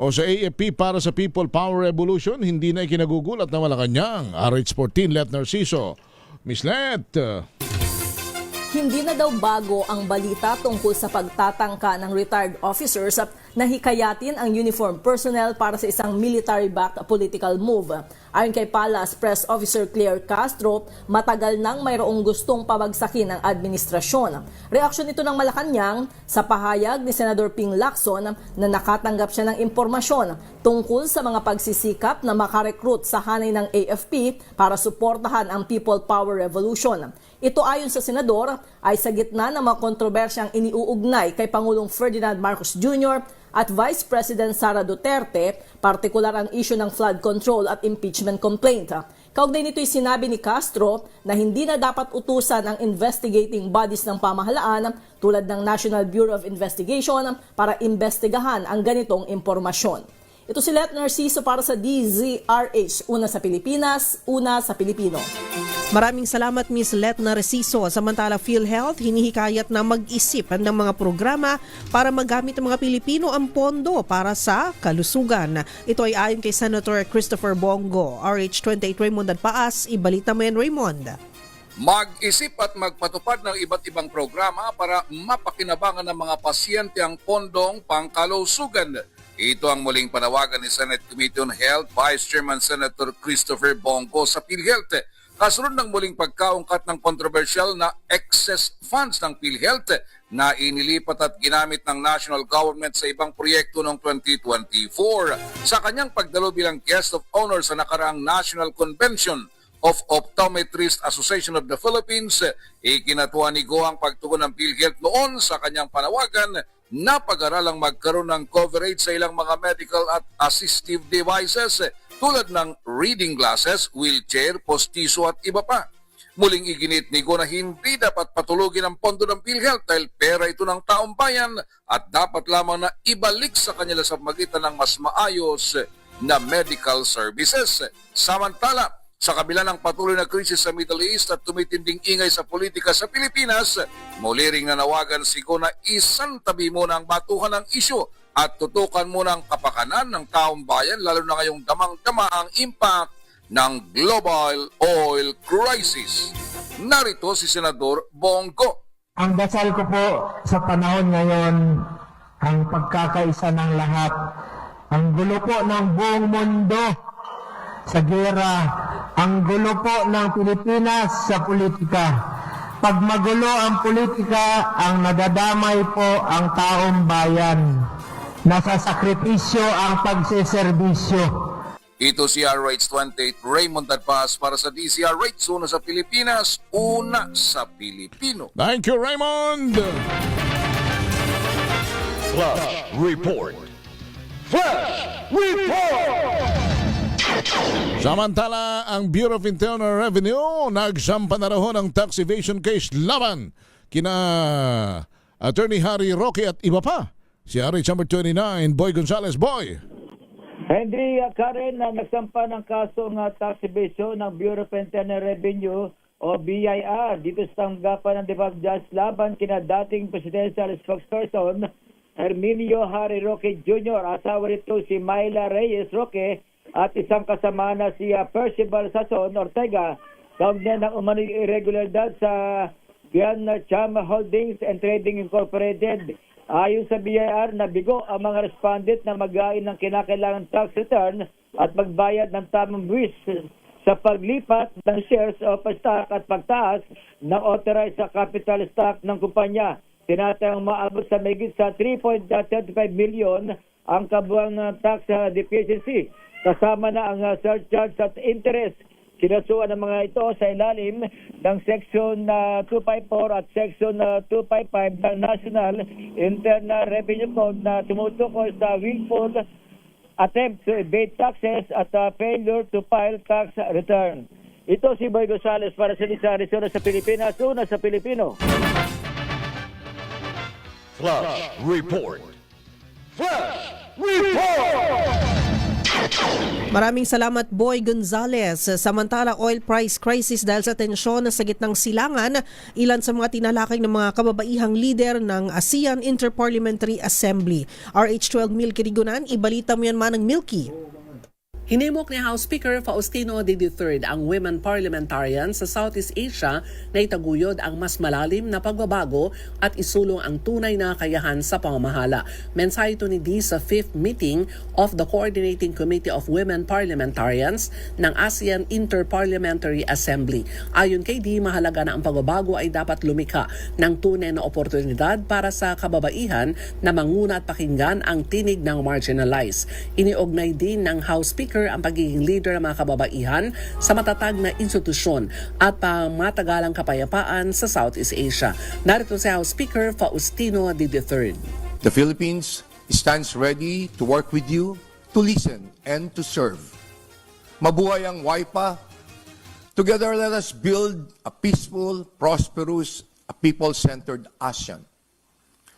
sa AFP para sa People Power Revolution, hindi na ikinagugulat na Malacanang. RH14, Let Narciso. Miss Let. Hindi na daw bago ang balita tungkol sa pagtatangka ng retired officers na hikayatin ang uniform personnel para sa isang military-backed political move. Ayon kay Palace Press Officer Claire Castro, matagal nang mayroong gustong pabagsakin ng administrasyon. Reaksyon ito ng Malacanang sa pahayag ni Senador Ping Lacson na nakatanggap siya ng impormasyon tungkol sa mga pagsisikap na makarecruit sa hanay ng AFP para suportahan ang People Power Revolution. Ito ayon sa Senador ay sa gitna ng mga kontrobersyang iniuugnay kay Pangulong Ferdinand Marcos Jr. at Vice President Sara Duterte, partikular ang issue ng flood control at impeachment complaint. Kaugnay nito'y sinabi ni Castro na hindi na dapat utusan ang investigating bodies ng pamahalaan tulad ng National Bureau of Investigation para imbestigahan ang ganitong impormasyon. Ito si Let Narciso para sa DZRH. Una sa Pilipinas, una sa Pilipino. Maraming salamat Ms. Letna Reciso. Samantala PhilHealth hinihikayat na mag-isip ng mga programa para magamit ng mga Pilipino ang pondo para sa kalusugan. Ito ay ayon kay Senator Christopher Bongo. RH28 Raymond at Paas, ibalita mo yan Raymond. Mag-isip at magpatupad ng iba't ibang programa para mapakinabangan ng mga pasyente ang pondong pangkalusugan. Ito ang muling panawagan ni Senate Committee on Health Vice Chairman Senator Christopher Bongo sa PhilHealth. Kasunod ng muling pagkaungkat ng kontrobersyal na excess funds ng PhilHealth na inilipat at ginamit ng national government sa ibang proyekto noong 2024. Sa kanyang pagdalo bilang guest of honor sa nakaraang National Convention of Optometrist Association of the Philippines, ikinatuwa ni Go ang pagtugon ng PhilHealth noon sa kanyang panawagan na pag-aralang magkaroon ng coverage sa ilang mga medical at assistive devices tulad ng reading glasses, wheelchair, postiso at iba pa. Muling iginit ni Go na hindi dapat patulugin ang pondo ng PhilHealth dahil pera ito ng taong bayan at dapat lamang na ibalik sa kanila sa magitan ng mas maayos na medical services. Samantala, sa kabila ng patuloy na krisis sa Middle East at tumitinding ingay sa politika sa Pilipinas, muli ring nanawagan si Go na isang tabi muna ang batuhan ng isyu at tutukan muna ang kapakanan ng taong bayan lalo na ngayong damang-dama ang impact ng global oil crisis. Narito si Senador Bongo. Ang dasal ko po sa panahon ngayon, ang pagkakaisa ng lahat. Ang gulo po ng buong mundo sa gera, ang gulo po ng Pilipinas sa politika. Pag magulo ang politika, ang nadadamay po ang taong bayan. Nasasakripisyo ang pagseserbisyo. Ito si RH28 Raymond Adpas para sa DZRH, una sa Pilipinas, una sa Pilipino. Thank you Raymond! Flash Report. Flash Report! Samantala, ang Bureau of Internal Revenue nagsampa na raw ng tax evasion case laban kina Attorney Harry Roque at iba pa. Si RH number 29, Boy Gonzales. Boy! Henry Karen na nagsampa ng kaso ng tax evasion ng Bureau of Internal Revenue o BIR dito sa tanggapan ng Department of Justice laban kina dating presidential spokesperson Herminio Harry Roque Jr. Asawa nito si Myla Reyes Roque at isang kasama na si Percival Sason Ortega kaugnay ng umano'y irregularidad sa Gian Cham Holdings and Trading Incorporated. Ayon sa BIR, nabigo ang mga respondent na mag-ain ng kinakailangan tax return at magbayad ng tamang buwis sa paglipat ng shares o stock at pagtaas ng authorized sa capital stock ng kumpanya. Tinatayang maabot sa mahigit sa 3.35 million ang kabuang tax deficiency. Kasama na ang surcharge at interest. Kinasuhan ng mga ito sa ilalim ng Section 254 at Section 255 ng National Internal Revenue Code na tumutukoy sa willful attempt to evade taxes at failure to file tax return. Ito si Boy Gonzales para sa Arizona sa Pilipinas, una sa Pilipino. Flash Report. Flash Report! Maraming salamat Boy Gonzales. Samantala oil price crisis dahil sa tensyon sa gitnang silangan, ilan sa mga tinalakay ng mga kababaihang leader ng ASEAN Interparliamentary Assembly. RH12 Milky Rigunan, ibalita mo yan manang Milky. Hinimok ni House Speaker Faustino D. III ang women parliamentarians sa Southeast Asia na itaguyod ang mas malalim na pagbabago at isulong ang tunay na kakayahan sa pamamahala. Mensahe ito ni D sa 5th meeting of the Coordinating Committee of Women Parliamentarians ng ASEAN Interparliamentary Assembly. Ayon kay D, mahalaga na ang pagbabago ay dapat lumikha ng tunay na oportunidad para sa kababaihan na manguna at pakinggan ang tinig ng marginalized. Iniugnay din ng House Speaker ang pagiging leader ng mga kababaihan sa matatag na institusyon at pangmatagalang kapayapaan sa Southeast Asia. Narito si House Speaker Faustino D. III. The Philippines stands ready to work with you, to listen, and to serve. Mabuhay ang WIPA. Together, let us build a peaceful, prosperous, a people-centered ASEAN.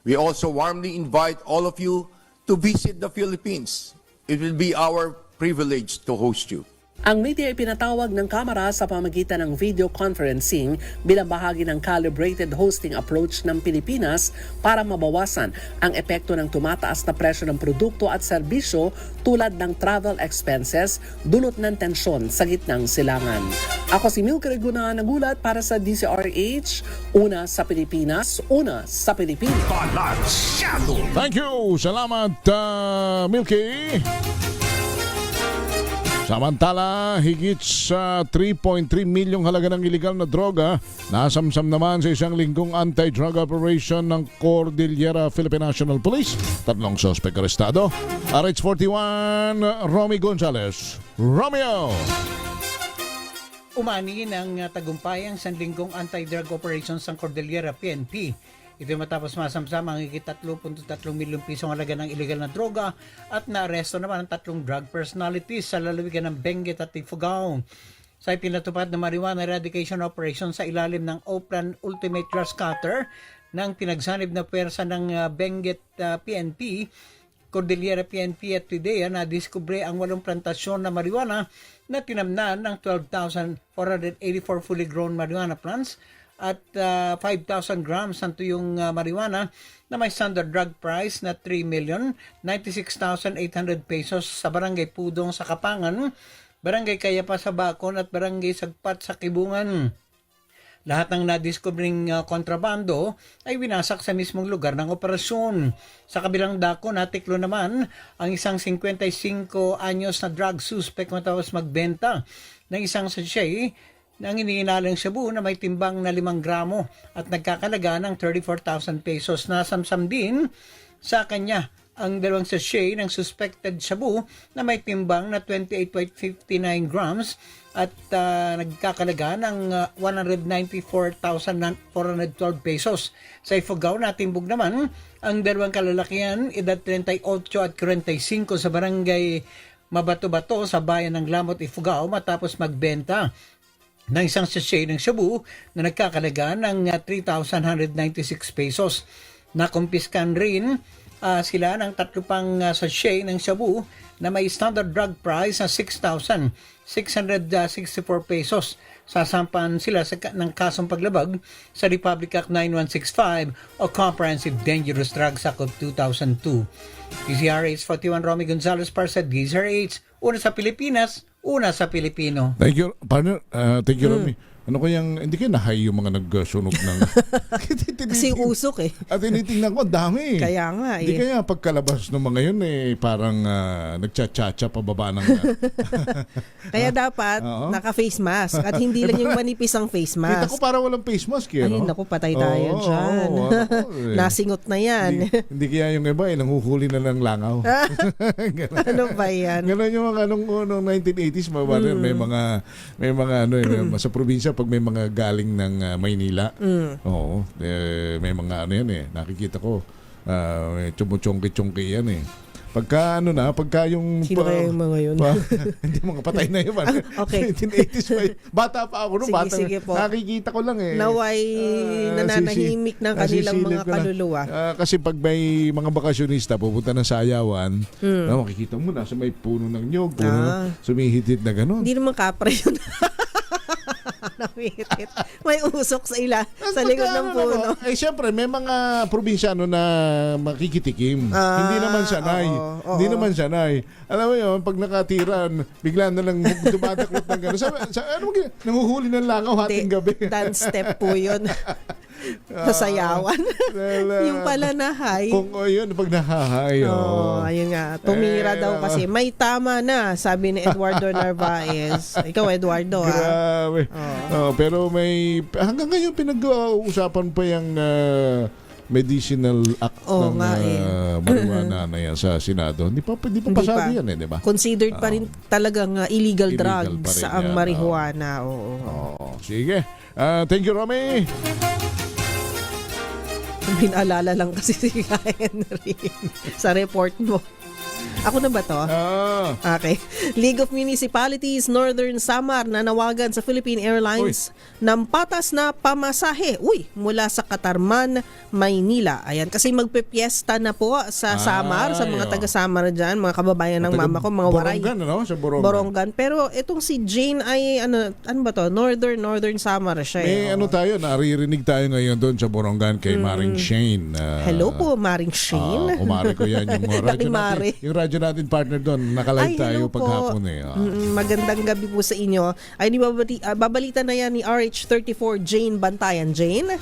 We also warmly invite all of you to visit the Philippines it will be our privilege to host you. Ang media ay pinatawag ng Kamara sa pamagitan ng video conferencing bilang bahagi ng calibrated hosting approach ng Pilipinas para mabawasan ang epekto ng tumataas na presyo ng produkto at serbisyo tulad ng travel expenses dulot ng tensyon sa gitnang silangan. Ako si Milky Reguna, nagulat para sa DCRH, una sa Pilipinas, una sa Pilipinas. Thank you. Salamat, Milky. Samantala, higit sa 3.3 milyong halaga ng iligal na droga nasamsam naman sa isang linggong anti-drug operation ng Cordillera Philippine National Police. 3 sospek arestado. RH41, Romy Gonzalez. Romeo! Umani ng tagumpay ang sanlinggong anti-drug operations ng Cordillera PNP. Ito matapos masamsam ang higit 3.3 milyong pisong halaga ng illegal na droga at naaresto naman ang 3 drug personalities sa lalawigan ng Benguet at Ifugao. Sa ipinatupad na marijuana eradication operation sa ilalim ng Oplan Ultimate Grass Cutter ng pinagsanib na pwersa ng Benguet PNP, Cordillera PNP at PIDEA na diskubre ang 8 plantasyon na marijuana na tinamnan ng 12,484 fully grown marijuana plants at 5,000 grams ng tuyong marijuana na may standard drug price na 3,096,800 pesos sa Barangay Pudong sa Kapangan, Barangay Kayapa sa Bacon at Barangay Sagpat sa Kibungan. Lahat ng nadiskubring kontrabando ay winasak sa mismong lugar ng operasyon. Sa kabilang dako, natiklo naman ang isang 55 anyos na drug suspect matapos magbenta ng isang sachet ng iniinalang shabu na may timbang na 5 gramo at nagkakalaga ng 34,000 pesos. Nasamsam din sa kanya ang 2 sachet ng suspected shabu na may timbang na 28.59 grams at nagkakalaga ng 194,412 pesos. Sa Ifugao, natimbog naman ang 2 kalalakihan, edad 38 at 45 sa barangay Mabato-Bato sa bayan ng Lamot, Ifugao matapos magbenta ng isang sachet ng shabu na nagkakalaga ng 3,196 pesos. Nakumpiskan rin sila ng 3 pang sachet ng shabu na may standard drug price na 6,664 pesos. Sasampan sila ng kasong paglabag sa Republic Act 9165 o Comprehensive Dangerous Drugs Act of 2002. DZRH 41 Romy Gonzalez para sa DZRH, una sa Pilipinas, una sa Pilipino. Thank you, partner. Thank you, Romy. Ano kayang, hindi kayo nahay yung mga nagsunog ng... Kasi usok eh. At tinitingnan ko, dami. Kaya nga eh. Hindi kaya pagkalabas ng mga yun parang nagcha-cha-cha pababa ng... Kaya dapat naka-face mask at hindi lang yung manipis ang face mask. Kita ko para walang face mask eh. Ay, naku, patay tayo dyan. Nasingot na yan. Hindi kaya yung iba nanguhuli na lang langaw. Ano ba yan? Ganon yung mga noong 1980s, may mga sa probinsya pag may mga galing ng Maynila. Oo. May mga nakikita ko. Chumuchongki-chongki yan eh. Pagka yung... Sino kaya yung mga yun? Hindi, mga patay na yun. Okay. 1980s pa. Bata pa ako noon. Sige po. Nakikita ko lang eh. Naway nananahimik ng kanilang mga kaluluwa. Kasi pag may mga bakasyonista pupunta ng Sayawan, makikita mo nasa may puno ng nyog, sumihitid na gano'n. Hindi naman kapre yun. May usok sa likod ng puno. Siyempre, may mga probinsyano na makikitikim. Hindi naman sanay. Hindi naman sanay. Alam mo yun, pag nakatiran, bigla na lang dumadaklot ng gano'n. Nanguhuli ng langaw hating gabi. Dance step po yun. Sa sayawan. Yung pala nahay. Kung yun, pag nahahay. Ayun nga. Tumira daw kasi. May tama na, sabi ni Eduardo Narvaez. Ikaw, Eduardo. Grabe. Pero may, hanggang ngayon pinag-uusapan pa yung medicinal act ng marijuana na yan sa Senado. Hindi pa pasado yan di ba? Considered pa rin talagang illegal drugs ang marijuana. Sige. Thank you, Romy. Pinaalala lang kasi si Henry sa report mo. Ako na ba to? Okay. League of Municipalities Northern Samar nanawagan sa Philippine Airlines ng patas na pamasahe. Mula sa Katarman, Maynila. Ayan, kasi magpepiesta na po sa Samar, sa mga taga-Samar dyan, mga kababayan ng mama ko, mga waray. Borongan, ano? Sa Borongan. Borongan. Pero itong si Jane ay, ano ba to? Northern Samar siya. May ano tayo, naririnig tayo ngayon doon sa Borongan kay Maring Shane. Hello po, Maring Shane. Kumari ko yan. Yung radyo natin, yung radyo natin partner doon. Nakalive tayo paghapon eh. Magandang gabi po sa inyo. Ay, babalita na yan ni RH34 Jane Bantayan. Jane?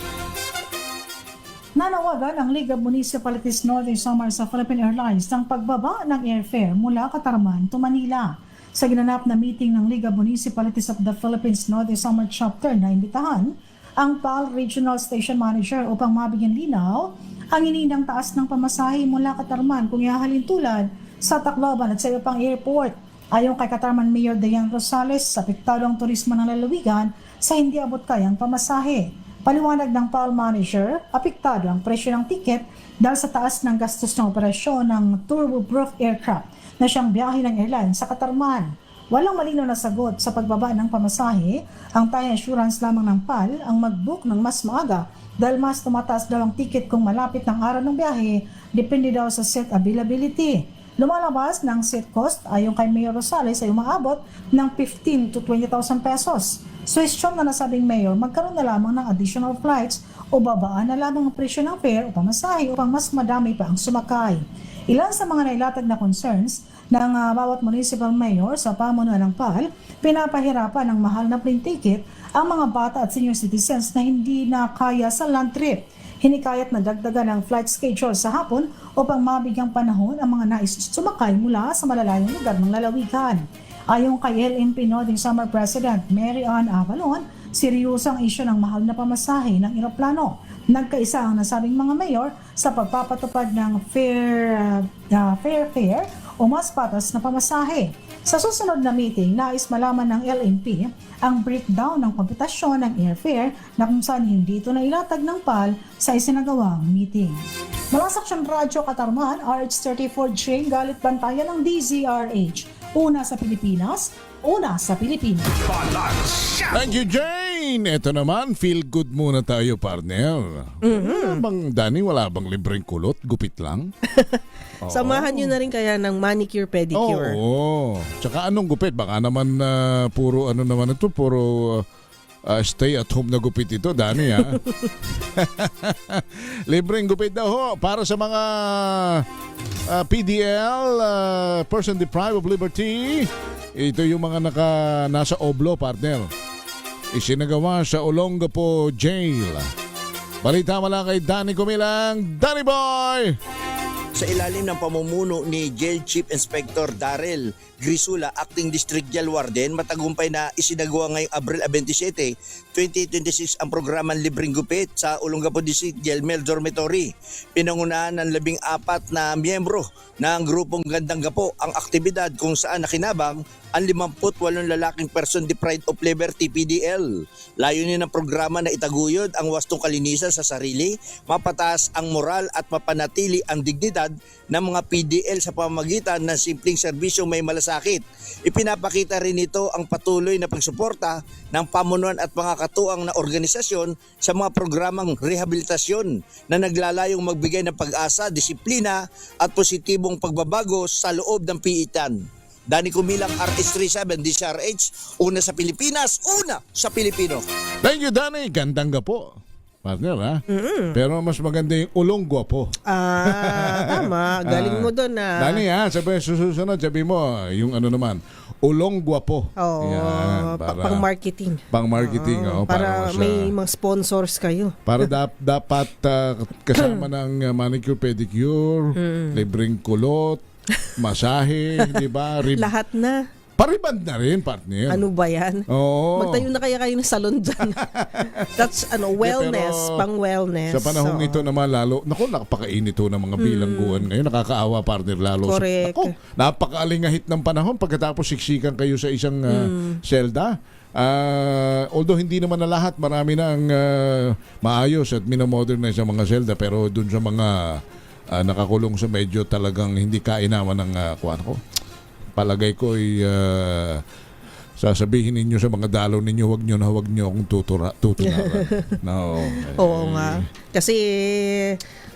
Nanawagan ang League of Municipalities Northern Samar sa Philippine Airlines ng pagbaba ng airfare mula Katarman to Manila. Sa ginanap na meeting ng League of Municipalities of the Philippines Northern Samar Chapter na imbitahan ang PAL Regional Station Manager upang mabigyan linaw ang iniindang taas ng pamasahe mula Katarman kung ihahalin tulad sa Tacloban at sa iba pang airport. Ayon kay Katarman Mayor Dayan Rosales, apektado ang turismo ng lalawigan sa hindi abot kayang pamasahe. Paliwanag ng PAL Manager, apektado ang presyo ng tiket dahil sa taas ng gastos ng operasyon ng turboproof aircraft na siyang biyahe ng airline sa Katarman. Walang malinaw na sagot sa pagbaba ng pamasahe. Ang tayong assurance lamang ng PAL ang mag-book ng mas maaga dahil mas tumataas daw ang ticket kung malapit ng araw ng biyahe, depende daw sa seat availability. Lumalabas ng seat cost ayon kay Mayor Rosales ay umaabot ng 15 to 20,000 pesos. Suwestyon na nasabing Mayor, magkaroon na lamang ng additional flights o babaan na lamang ang presyo ng fare o pamasahe upang mas madami pa ang sumakay. Ilan sa mga nailatag na concerns ng bawat municipal mayor sa pamunuan ng PAL, pinapahirapan ng mahal na plane ticket ang mga bata at senior citizens na hindi na kaya sa land trip. Hinikayat na dagdagan ang flight schedule sa hapon upang mabigyang panahon ang mga nais sumakay mula sa malalayong lugar ng lalawigan. Ayon kay LNP Northern Samar President Mary Ann Avalon, seryoso ang isyu ng mahal na pamasahe ng eroplano. Nagkaisa ang nasabing mga mayor sa pagpapatupad ng fair fare o mas patas na pamasahe. Sa susunod na meeting, nais malaman ng LNP ang breakdown ng komputasyon ng airfare na kung saan hindi ito nailatag ng PAL sa isinagawang meeting. Mula sa Aksyon Radyo Katarman, RH34J, galit bantayan ng DZRH. Una sa Pilipinas, una sa Pilipinas. Thank you, Jane! Ito naman, feel good muna tayo, partner. Bang, Dani, wala bang libreng kulot? Gupit lang? Samahan nyo na rin kaya ng manicure, pedicure. Oo. Tsaka anong gupit? Baka naman puro ano naman ito, puro stay at home na gupit ito, Dani, ha? Libreng gupit daw ho para sa mga PDL, person deprived of liberty. Ito yung mga nasa Oblo, partner. Isinagawa sa Olongapo Jail. Balita mula kay Danny Kumilang. Danny Boy! Sa ilalim ng pamumuno ni Jail Chief Inspector Darrell Grisula, Acting District Jail Warden, matagumpay na isinagawa ngayong Abril 27, 2026 ang programang Libreng Gupit sa Olongapo District Jail Male Dormitory. Pinangunahan ng 14 na miyembro ng grupong Gandang Gapo ang aktibidad kung saan nakinabang ang 58 lalaking person deprived of liberty PDL. Layunin ng programa na itaguyod ang wastong kalinisan sa sarili, mapataas ang moral at mapanatili ang dignidad ng mga PDL sa pamamagitan ng simpleng serbisyong may malasakit. Ipinapakita rin ito ang patuloy na pagsuporta ng pamunuan at mga katuang na organisasyon sa mga programang rehabilitasyon na naglalayong magbigay ng pag-asa, disiplina at positibong pagbabago sa loob ng piitan. Danny Kumilang, RH37 DZRH, una sa Pilipinas, una sa Pilipino. Thank you, Danny. Gandang Gapo. Partner, ha? Pero mas maganda yung Ulong Guwapo. Tama. Galing mo doon na. Dani, ha? Susunod, sabi mo, yung ano naman, Ulong Guwapo. Yan, pang-marketing. Pang-marketing, para may mga sponsors kayo. Para dapat kasama ng manicure, pedicure, libreng kulot, masahe, di ba? Lahat na. Pariband na rin, partner. Ano ba yan? Oo. Magtayo na kaya kayo ng salon dyan. That's wellness, pang-wellness. Sa panahong ito naman lalo, napakainit ito ng mga bilangguan ngayon. Nakakaawa, partner, lalo. Correct. Napakaalingahit ng panahon pagkatapos siksikan kayo sa isang selda. Although hindi naman na lahat, marami na ang maayos at minomodernize ang mga selda, pero dun sa mga nakakulong sa medyo talagang hindi kainaman ng kuwan ko. Palagay ko ay sasabihin ninyo sa mga dalaw ninyo, wag nyo akong tutunaran. No. Oo nga. Kasi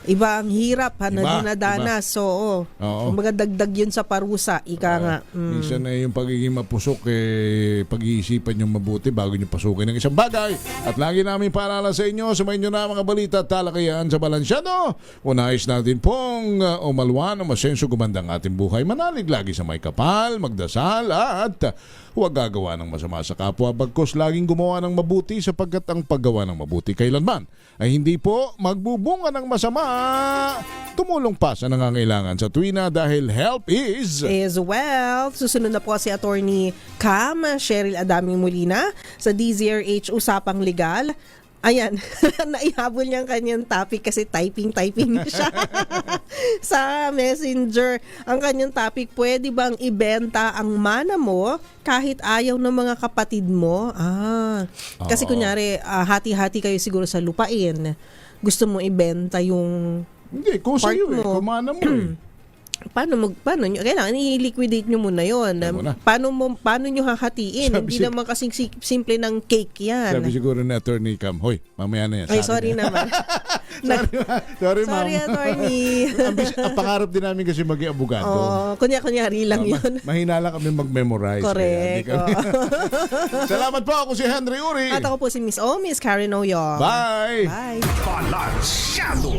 iba ang hirap na dinadanas. So, kumbaga dagdag yun sa parusa. Ika nga. Minsan na yung pagiging mapusok, pag-iisipan nyo mabuti bago nyo pasukin ng isang bagay. At lagi namin paalala sa inyo, sumayin nyo na mga balita at talakayan sa Balansyado. Unais natin pong umalwan o masenso gumandang ating buhay. Manalig lagi sa may kapal, magdasal at huwag gagawa ng masama sa kapwa. Bagkus laging gumawa ng mabuti sapagkat ang paggawa ng mabuti kailanman ay hindi po magbubunga ng masama. Tumulong pa sa nangangailangan sa tuwina dahil help is wealth. Susunod na po si Attorney Cam Cheryl Adaming Molina sa DZRH Usapang Legal. Ayan, naihabol niya ang kanyang topic kasi typing siya sa messenger. Ang kanyang topic, pwede bang ibenta ang mana mo kahit ayaw ng mga kapatid mo? Kasi kunyari, hati-hati kayo siguro sa lupain. Gusto mo ibenta yung hindi, kung part sa'yo mo. kung mana mo Paano nyo? Kailangan i-liquidate nyo muna yon. Paano nyo hahatiin? Hindi naman kasing simple ng cake yan. Sabi siguro na Attorney Cam, hoy, mamaya na yan. Ay, sorry naman. Sorry, ma'am. Sorry, Attorney. Ang pangarap din namin kasi maging abogado. Kunyari lang yun. Mahina lang kami mag-memorize. Correct. Salamat po. Ako si Henry Uri. At ako po si Miss Karen Oyong. Bye. Bye. Balansyado.